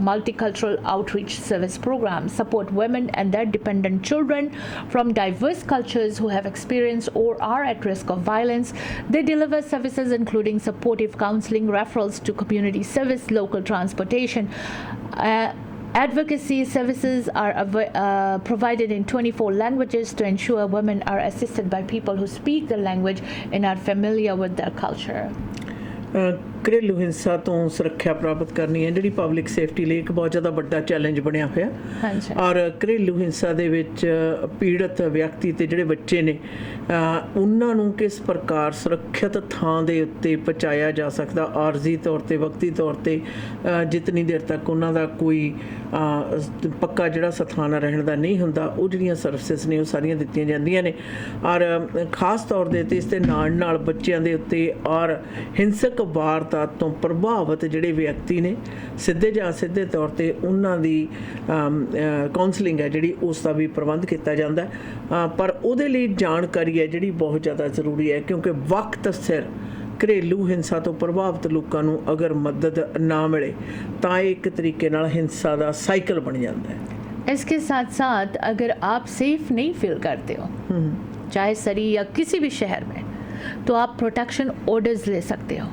Multicultural outreach service programs support women and their dependent children from diverse cultures who have experienced or are at risk of violence. They deliver services including supportive counseling, referrals to community service, local transportation. Advocacy services are provided in 24 languages to ensure women are assisted by people who speak the language and are familiar with their culture. ਘਰੇਲੂ ਹਿੰਸਾ ਤੋਂ ਸੁਰੱਖਿਆ ਪ੍ਰਾਪਤ ਕਰਨੀ ਹੈ ਜਿਹੜੀ public safety ਲਈ ਇੱਕ ਬਹੁਤ ਜ਼ਿਆਦਾ ਵੱਡਾ ਚੈਲੰਜ ਬਣਿਆ ਹੋਇਆ। ਹਾਂਜੀ। ਔਰ ਘਰੇਲੂ ਹਿੰਸਾ ਦੇ ਵਿੱਚ ਪੀੜਤ ਵਿਅਕਤੀ ਤੇ ਜਿਹੜੇ ਬੱਚੇ ਨੇ ਉਹਨਾਂ ਨੂੰ ਕਿਸ ਪ੍ਰਕਾਰ ਸੁਰੱਖਿਅਤ ਥਾਂ ਦੇ ਉੱਤੇ ਪਹੁੰਚਾਇਆ ਜਾ ਸਕਦਾ ਆਰਜ਼ੀ ਤੌਰ 'ਤੇ, ਵਕਤੀ ਤੌਰ 'ਤੇ, ਜਿਤਨੀ ਦੇਰ ਤੱਕ ਉਹਨਾਂ ਦਾ ਕੋਈ ਪੱਕਾ ਜਿਹੜਾ ਸਥਾਨ ਰਹਿਣ ਦਾ ਨਹੀਂ ਹੁੰਦਾ, ਉਹ ਜਿਹੜੀਆਂ ਸਰਵਿਸਿਜ਼ ਨੇ ਉਹ ਸਾਰੀਆਂ ਦਿੱਤੀਆਂ ਜਾਂਦੀਆਂ ਨੇ। ਔਰ ਖਾਸ ਤੌਰ ਦੇ ਉੱਤੇ ਇਸ ਦੇ ਨਾਲ ਬੱਚਿਆਂ ਦੇ ਉੱਤੇ ਔਰ ਹਿੰਸਕ ਵਾਰਦਾਤ ਤੋਂ ਪ੍ਰਭਾਵਿਤ ਜਿਹੜੇ ਵਿਅਕਤੀ ਨੇ ਸਿੱਧੇ ਜਾਂ ਸਿੱਧੇ ਤੌਰ 'ਤੇ ਉਹਨਾਂ ਦੀ ਕਾਉਂਸਲਿੰਗ ਹੈ ਜਿਹੜੀ ਉਸ ਦਾ ਵੀ ਪ੍ਰਬੰਧ ਕੀਤਾ ਜਾਂਦਾ। ਪਰ ਉਹਦੇ ਲਈ ਜਾਣਕਾਰੀ ਹੈ ਜਿਹੜੀ ਬਹੁਤ ਜ਼ਿਆਦਾ ਜ਼ਰੂਰੀ ਹੈ, ਕਿਉਂਕਿ ਵਕਤ ਸਿਰ ਘਰੇਲੂ ਹਿੰਸਾ ਤੋਂ ਪ੍ਰਭਾਵਿਤ ਲੋਕਾਂ ਨੂੰ ਅਗਰ ਮਦਦ ਨਾ ਮਿਲੇ ਤਾਂ ਇਹ ਇੱਕ ਤਰੀਕੇ ਨਾਲ ਹਿੰਸਾ ਦਾ ਸਾਈਕਲ ਬਣ ਜਾਂਦਾ ਹੈ। इसके साथ साथ अगर आप सेफ नहीं फील करते हो, चाहे सरी या किसी भी शहर में, तो आप प्रोटेक्शन ऑर्डर्स ले सकते हो।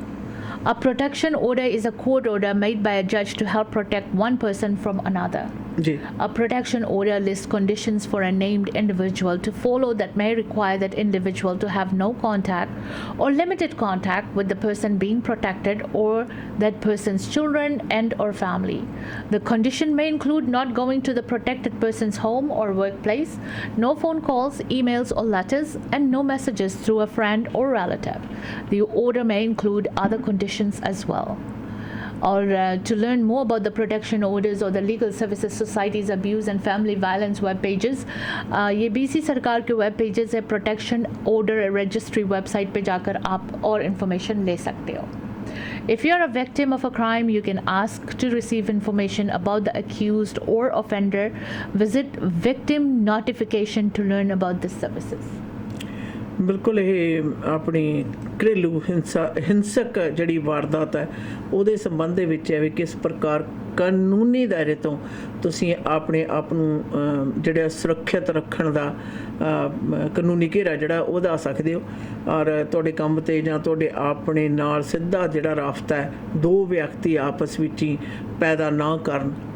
A protection order is a court order made by a judge to help protect one person from another. Ji. A protection order lists conditions for a named individual to follow that may require that individual to have no contact or limited contact with the person being protected or that person's children and or family. The condition may include not going to the protected person's home or workplace, no phone calls, emails or letters, and no messages through a friend or relative. The order may include other conditions as well. Or to learn more about the protection orders or the Legal Services Society's abuse and family violence web pages, ये BC सरकार के web pages है, protection order registry website पे जाकर आप और information ले सकते हो। If you are a victim of a crime, you can ask to receive information about the accused or offender. Visit victim notification to learn about the services. ਬਿਲਕੁਲ ਇਹ ਆਪਣੀ ਘਰੇਲੂ ਹਿੰਸਕ ਜਿਹੜੀ ਵਾਰਦਾਤ ਹੈ ਉਹਦੇ ਸੰਬੰਧ ਦੇ ਵਿੱਚ ਹੈ ਵੀ ਕਿਸ ਪ੍ਰਕਾਰ ਕਾਨੂੰਨੀ ਦਾਇਰੇ ਤੋਂ ਤੁਸੀਂ ਆਪਣੇ ਆਪ ਨੂੰ ਜਿਹੜਾ ਸੁਰੱਖਿਅਤ ਰੱਖਣ ਦਾ ਕਾਨੂੰਨੀ ਘੇਰਾ ਜਿਹੜਾ ਉਹ ਵਧਾ ਸਕਦੇ ਹੋ। ਔਰ ਤੁਹਾਡੇ ਕੰਮ 'ਤੇ ਜਾਂ ਤੁਹਾਡੇ ਆਪਣੇ ਨਾਲ ਸਿੱਧਾ ਜਿਹੜਾ ਰਾਬਤਾ ਹੈ ਦੋ ਵਿਅਕਤੀ ਆਪਸ ਵਿੱਚ ਹੀ ਪੈਦਾ ਨਾ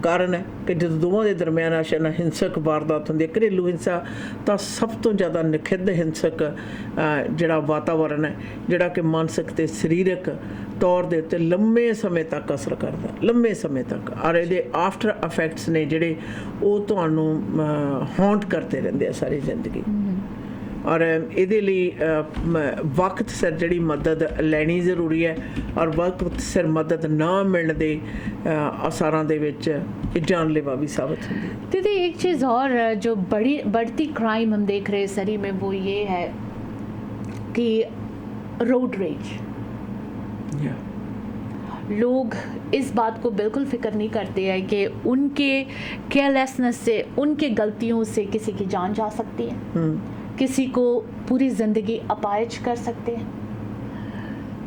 ਕਾਰਨ ਹੈ ਕਿ ਜਦੋਂ ਦੋਵਾਂ ਦੇ ਦਰਮਿਆਨ ਹਿੰਸਕ ਵਾਰਦਾਤ ਹੁੰਦੀ ਹੈ, ਘਰੇਲੂ ਹਿੰਸਾ ਤਾਂ ਸਭ ਤੋਂ ਜ਼ਿਆਦਾ ਨਿਖਿੱਧ ਹਿੰਸਕ ਜਿਹੜਾ ਵਾਤਾਵਰਨ ਹੈ ਜਿਹੜਾ ਕਿ ਮਾਨਸਿਕ ਅਤੇ ਸਰੀਰਕ ਤੌਰ ਦੇ ਉੱਤੇ ਲੰਮੇ ਸਮੇਂ ਤੱਕ ਅਸਰ ਕਰਦਾ, ਲੰਮੇ ਸਮੇਂ ਤੱਕ। ਔਰ ਇਹਦੇ ਆਫਟਰ ਇਫੈਕਟਸ ਨੇ ਜਿਹੜੇ ਉਹ ਤੁਹਾਨੂੰ ਹੌਂਟ ਕਰਦੇ ਰਹਿੰਦੇ ਆ ਸਾਰੀ ਜ਼ਿੰਦਗੀ। ਔਰ ਇਹਦੇ ਲਈ ਵਕਤ ਸਿਰ ਜਿਹੜੀ ਮਦਦ ਲੈਣੀ ਜ਼ਰੂਰੀ ਹੈ ਔਰ ਵਕਤ ਸਿਰ ਮਦਦ ਨਾ ਮਿਲਣ ਦੇ ਅਸਾਰਾਂ ਦੇ ਵਿੱਚ ਇਹ जानलेवा भी साबित होती है। दीदी एक चीज़ और जो बढ़ती क्राइम हम देख रहे हैं सरी में वो ये है कि रोड रेज। लोग इस बात को बिल्कुल फिक्र नहीं करते हैं कि उनके केयरलेसनेस से, उनके गलतियों से किसी की जान जा सकती है, किसी को पूरी ज़िंदगी अपाहिज कर सकते हैं।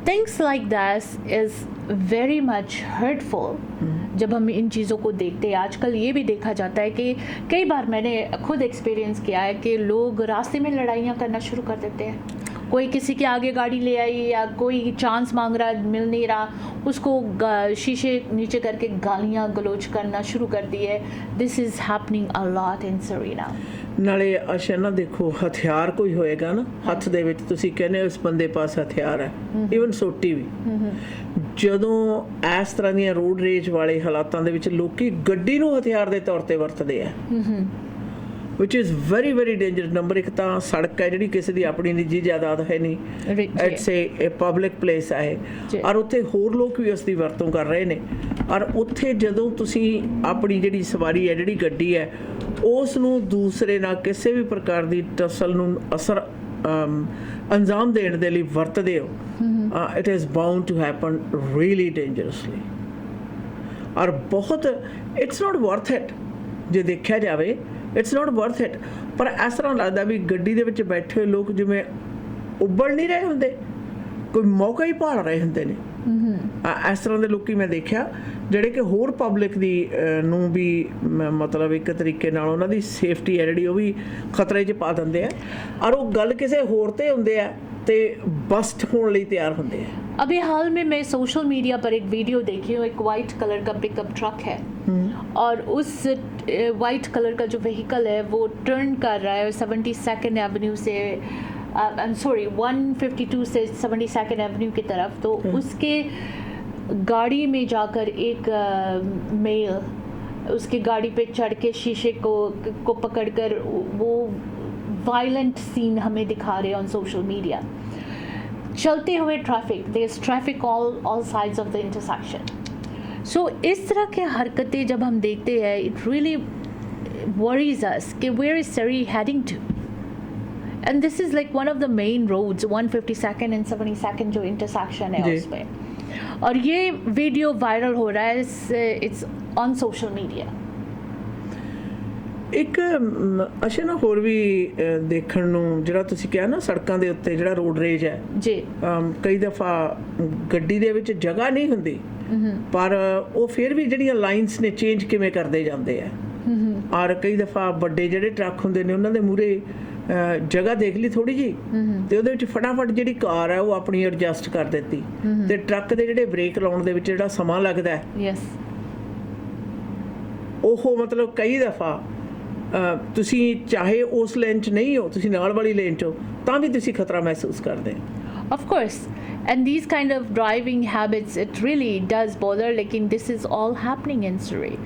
Things like this is very much hurtful जब हम इन चीज़ों को देखते हैं। आजकल ये भी देखा जाता है कि कई बार मैंने खुद एक्सपीरियंस किया है कि लोग रास्ते में लड़ाइयाँ करना शुरू कर देते हैं। कोई किसी के आगे गाड़ी ले आई या कोई चांस मांग रहा मिल नहीं रहा, उसको शीशे नीचे करके गालियाँ गलोच करना शुरू कर दी है। This is happening a lot in सरी नाउ। ਨਾਲੇ ਅੱਛਾ ਨਾ ਦੇਖੋ, ਹਥਿਆਰ ਕੋਈ ਹੋਏਗਾ ਨਾ ਹੱਥ ਦੇ ਵਿੱਚ, ਤੁਸੀਂ ਕਹਿੰਦੇ ਹੋ ਇਸ ਬੰਦੇ ਪਾਸ ਹਥਿਆਰ ਹੈ, ਈਵਨ ਸੋਟੀ ਵੀ, ਜਦੋਂ ਇਸ ਤਰ੍ਹਾਂ ਦੀਆਂ ਰੋਡ ਰੇਜ ਵਾਲੇ ਹਾਲਾਤਾਂ ਦੇ ਵਿੱਚ ਲੋਕੀ ਗੱਡੀ ਨੂੰ ਹਥਿਆਰ ਦੇ ਤੌਰ ਤੇ ਵਰਤਦੇ ਆ, which is very very dangerous। Number 1 ਤਾਂ ਸੜਕ ਹੈ ਜਿਹੜੀ ਕਿਸੇ ਦੀ ਆਪਣੀ ਨਿੱਜੀ ਜਾਇਦਾਦ ਹੈ ਨਹੀਂ, ਇਟਸ ਏ ਪਬਲਿਕ ਪਲੇਸ ਹੈ, ਔਰ ਉੱਥੇ ਹੋਰ ਲੋਕ ਵੀ ਉਸ ਦੀ ਵਰਤੋਂ ਕਰ ਰਹੇ ਨੇ, ਔਰ ਉੱਥੇ ਜਦੋਂ ਤੁਸੀਂ ਆਪਣੀ ਜਿਹੜੀ ਸਵਾਰੀ ਹੈ, ਜਿਹੜੀ ਗੱਡੀ ਹੈ, ਉਸ ਨੂੰ ਦੂਸਰੇ ਨਾਲ ਕਿਸੇ ਵੀ ਪ੍ਰਕਾਰ ਦੀ ਟਸਲ ਨੂੰ ਅਸਰ ਅੰਜਾਮ ਦੇਣ ਦੇ ਲਈ ਵਰਤਦੇ ਹੋ, it is bound to happen really dangerously. ਔਰ ਬਹੁਤ ਇਟਸ ਨਾਟ ਵਰਥ ਇਟ, ਜੇ ਦੇਖਿਆ ਜਾਵੇ ਇਟਸ ਨਾਟ ਵਰਥ ਇਟ। ਪਰ ਇਸ ਤਰ੍ਹਾਂ ਲੱਗਦਾ ਵੀ ਗੱਡੀ ਦੇ ਵਿੱਚ ਬੈਠੇ ਹੋਏ ਲੋਕ ਜਿਵੇਂ ਉੱਬਲ ਨਹੀਂ ਰਹੇ ਹੁੰਦੇ, ਕੋਈ ਮੌਕਾ ਹੀ ਭਾਲ ਰਹੇ ਹੁੰਦੇ ਨੇ। ਇਸ ਤਰ੍ਹਾਂ ਦੇ ਲੋਕੀ ਮੈਂ ਦੇਖਿਆ ਜਿਹੜੇ ਕਿ ਹੋਰ ਪਬਲਿਕ ਦੀ ਨੂੰ ਵੀ ਮਤਲਬ ਇੱਕ ਤਰੀਕੇ ਨਾਲ ਉਹਨਾਂ ਦੀ ਸੇਫਟੀ ਹੈ ਜਿਹੜੀ ਉਹ ਵੀ ਖਤਰੇ 'ਚ ਪਾ ਦਿੰਦੇ ਆ, ਔਰ ਉਹ ਗੱਲ ਕਿਸੇ ਹੋਰ ਤੇ ਹੁੰਦੇ ਆ ਤੇ बस्ट होने लिए तैयार होते हैं। अभी हाल में मैं सोशल मीडिया पर एक वीडियो देखी हूँ, एक वाइट कलर का पिकअप ट्रक है और उस वाइट कलर का जो व्हीकल है वो टर्न कर रहा है 72nd एवेन्यू से 152 से 72nd एवेन्यू की तरफ, तो उसके गाड़ी में जाकर एक मेल उसकी गाड़ी पे चढ़ के शीशे को पकड़कर वो वायलेंट सीन हमें दिखा रहे हैं ऑन सोशल मीडिया। चलते हुए traffic, there is traffic all sides of the intersection. So इस तरह के हरकतें जब हम देखते हैं, इट रियली वरीज अस कि where is Surrey heading to, and this is like one of the main roads 152nd and 72nd जो इंटरसेक्शन है उसमें, और ये वीडियो वायरल हो रहा है, इट्स ऑन सोशल मीडिया। ਇੱਕ ਅੱਛਾ ਨਾ ਹੋਰ ਵੀ ਦੇਖਣ ਨੂੰ ਜਿਹੜਾ ਤੁਸੀਂ ਕਿਹਾ ਨਾ ਸੜਕਾਂ ਦੇ ਉੱਤੇ ਜਿਹੜਾ ਰੋਡ ਰੇਜ ਹੈ ਜੀ, ਕਈ ਦਫਾ ਗੱਡੀ ਦੇ ਵਿੱਚ ਜਗ੍ਹਾ ਨਹੀਂ ਹੁੰਦੀ, ਪਰ ਉਹ ਫਿਰ ਵੀ ਜਿਹੜੀਆਂ ਲਾਈਨਸ ਨੇ ਚੇਂਜ ਕਿਵੇਂ ਕਰਦੇ ਜਾਂਦੇ ਆ, ਔਰ ਕਈ ਦਫਾ ਵੱਡੇ ਜਿਹੜੇ ਟਰੱਕ ਹੁੰਦੇ ਨੇ ਉਹਨਾਂ ਦੇ ਮੂਹਰੇ ਜਗ੍ਹਾ ਦੇਖ ਲਈ ਥੋੜੀ ਜੀ ਤੇ ਉਹਦੇ ਵਿੱਚ ਫਟਾਫਟ ਜਿਹੜੀ ਕਾਰ ਹੈ ਉਹ ਆਪਣੀ ਐਡਜਸਟ ਕਰ ਦਿੱਤੀ, ਤੇ ਟਰੱਕ ਦੇ ਜਿਹੜੇ ਬ੍ਰੇਕ ਲਾਉਣ ਦੇ ਵਿੱਚ ਜਿਹੜਾ ਸਮਾਂ ਲੱਗਦਾ ਹੈ, ਯੈਸ, ਉਹ ਮਤਲਬ ਕਈ ਦਫਾ ਤੁਸੀਂ ਚਾਹੇ ਉਸ ਲੇਨ 'ਚ ਨਹੀਂ ਹੋ, ਤੁਸੀਂ ਨਾਲ ਵਾਲੀ ਲੇਨ 'ਚ ਹੋ, ਤਾਂ ਵੀ ਤੁਸੀਂ ਖਤਰਾ ਮਹਿਸੂਸ ਕਰਦੇ ਹੋ। Of course, and these kind of driving habits, it really does bother, लेकिन this is all happening in Surrey.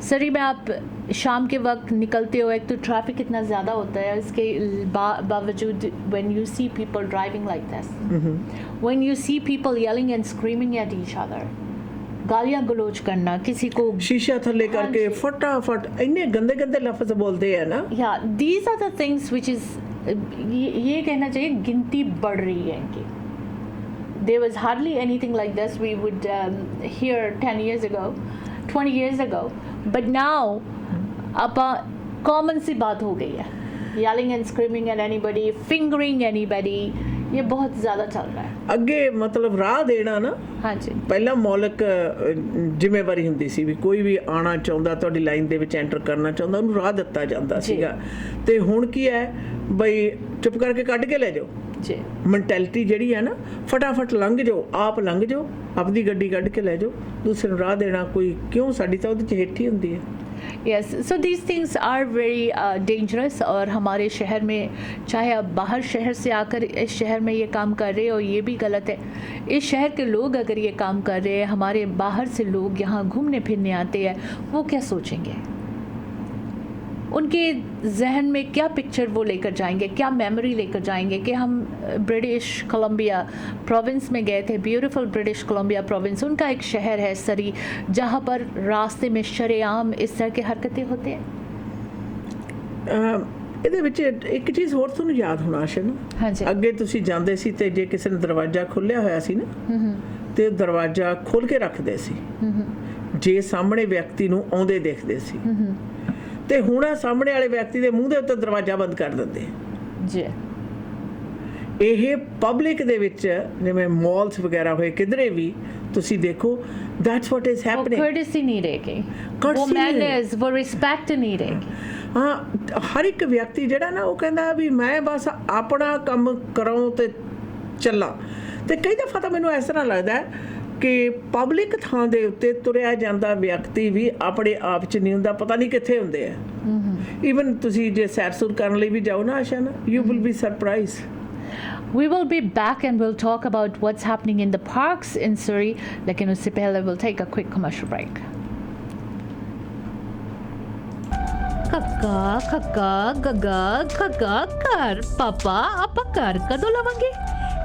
Surrey में आप शाम के वक्त निकलते हो, एक तो ट्रैफिक इतना ज़्यादा होता है, इसके बावजूद when you see people driving like this, when you see people yelling and screaming at each other, गालियाँ गलोच करना, किसी को शीशा थल्ले करके फटाफट इतने गंदे गंदे लफ्ज बोलते हैं ना, या these are the things which is ये कहना चाहिए गिनती बढ़ रही है इनकी। There was hardly anything like this we would hear 10 years ago, 20 years ago, but now अब कॉमन सी बात हो गई है, yelling and screaming at anybody, fingering anybody, ये बहुत ज़्यादा चल रहा है। ਅੱਗੇ ਮਤਲਬ ਰਾਹ ਦੇਣਾ ਨਾ, ਹਾਂਜੀ, ਪਹਿਲਾਂ ਮੌਲਿਕ ਜ਼ਿੰਮੇਵਾਰੀ ਹੁੰਦੀ ਸੀ ਵੀ ਕੋਈ ਵੀ ਆਉਣਾ ਚਾਹੁੰਦਾ ਤੁਹਾਡੀ ਲਾਈਨ ਦੇ ਵਿੱਚ ਐਂਟਰ ਕਰਨਾ ਚਾਹੁੰਦਾ ਉਹਨੂੰ ਰਾਹ ਦਿੱਤਾ ਜਾਂਦਾ ਸੀਗਾ, ਤੇ ਹੁਣ ਕੀ ਹੈ ਬਈ ਚੁੱਪ ਕਰਕੇ ਕੱਢ ਕੇ ਲੈ ਜਾਓ ਜੀ, ਮੈਂਟੈਲਿਟੀ ਜਿਹੜੀ ਹੈ ਨਾ, ਫਟਾਫਟ ਲੰਘ ਜਾਓ, ਆਪ ਲੰਘ ਜਾਓ, ਆਪਦੀ ਗੱਡੀ ਕੱਢ ਕੇ ਲੈ ਜਾਓ, ਦੂਸਰੇ ਨੂੰ ਰਾਹ ਦੇਣਾ ਕੋਈ ਕਿਉਂ, ਸਾਡੀ ਤਾਂ ਉਹਦੇ 'ਚ ਹੇਠੀ ਹੁੰਦੀ ਹੈ। Yes, so these things are very dangerous, और हमारे शहर में, चाहे आप बाहर शहर से आकर इस शहर में ये काम कर रहे हो, ये भी गलत है। इस शहर के लोग अगर ये काम कर रहे हैं, हमारे बाहर से लोग यहाँ घूमने फिरने आते हैं, वो क्या सोचेंगे, उनके जहन में क्या पिक्चर वो लेकर जाएंगे, क्या मेमोरी लेकर जाएंगे कि हम ब्रिटिश कोलंबिया प्रोविंस में गए थे, ब्यूटीफुल ब्रिटिश कोलंबिया प्रोविंस, उनका एक शहर है सरी, जहाँ पर रास्ते में शरेआम इस तरह की हरकतें होते हैं। ਇਹਦੇ ਵਿੱਚ ਇੱਕ ਚੀਜ਼ ਹੋਰ ਤੁਹਾਨੂੰ ਯਾਦ ਹੋਣਾ ਆਸ਼ਨ, ਹਾਂਜੀ, ਅੱਗੇ ਤੁਸੀਂ ਜਾਂਦੇ ਸੀ ਤੇ ਜੇ ਕਿਸੇ ਨੇ ਦਰਵਾਜ਼ਾ ਖੋਲ੍ਹਿਆ ਹੋਇਆ ਸੀ ਨਾ ਤੇ ਦਰਵਾਜ਼ਾ ਖੋਲ੍ਹ ਕੇ ਰੱਖਦੇ ਸੀ, ਜੇ ਸਾਹਮਣੇ ਵਿਅਕਤੀ ਨੂੰ ਆਉਂਦੇ ਦੇਖਦੇ ਸੀ, ਤੇ ਹੁਣ ਸਾਹਮਣੇ ਵਾਲੇ ਵਿਅਕਤੀ ਦੇ ਮੂੰਹ ਦੇ ਉੱਤੇ ਦਰਵਾਜ਼ਾ ਬੰਦ ਕਰ ਦਿੰਦੇ ਜੀ। ਇਹ ਪਬਲਿਕ ਦੇ ਵਿੱਚ ਜਿਵੇਂ ਮਾਲਸ ਵਗੈਰਾ ਹੋਏ ਕਿਧਰੇ ਵੀ ਤੁਸੀਂ ਦੇਖੋ that's what is वो happening. courtesy नहीं रहेगी, वो Courtesy नहीं manners, वो respect नहीं रहेगी। ਹਾਂ ਹਰ ਇੱਕ ਵਿਅਕਤੀ ਜਿਹੜਾ ਨਾ ਉਹ ਕਹਿੰਦਾ ਵੀ ਮੈਂ ਬਸ ਆਪਣਾ ਕੰਮ ਕਰਾਂ ਤੇ ਚੱਲਾਂ। ਤੇ ਕਈ ਦਫਾ ਤਾਂ ਮੈਨੂੰ ਇਸ ਤਰ੍ਹਾਂ ਲੱਗਦਾ ਹੈ ਕਿ ਪਬਲਿਕ ਥਾਂ ਦੇ ਉੱਤੇ ਤੁਰਿਆ ਜਾਂਦਾ ਵਿਅਕਤੀ ਵੀ ਆਪਣੇ ਆਪ 'ਚ ਨਹੀਂ ਹੁੰਦਾ, ਪਤਾ ਨਹੀਂ ਕਿੱਥੇ ਹੁੰਦੇ ਆ। ਈਵਨ ਤੁਸੀਂ ਜੇ ਸੈਰ ਸੁਰ ਕਰਨ ਲਈ ਵੀ ਜਾਓ ਨਾ ਆਸ਼ਾ ਨਾ, you will be surprise. We will be back and we'll talk about what's happening in the parks in Surrey. लेकिन उससे पहले we'll take a quick commercial break. खक्का खक्का गगा खक्का कर पापा ਆਪਾਂ ਘਰ ਕਦੋਂ ਲਵਾਂਗੇ?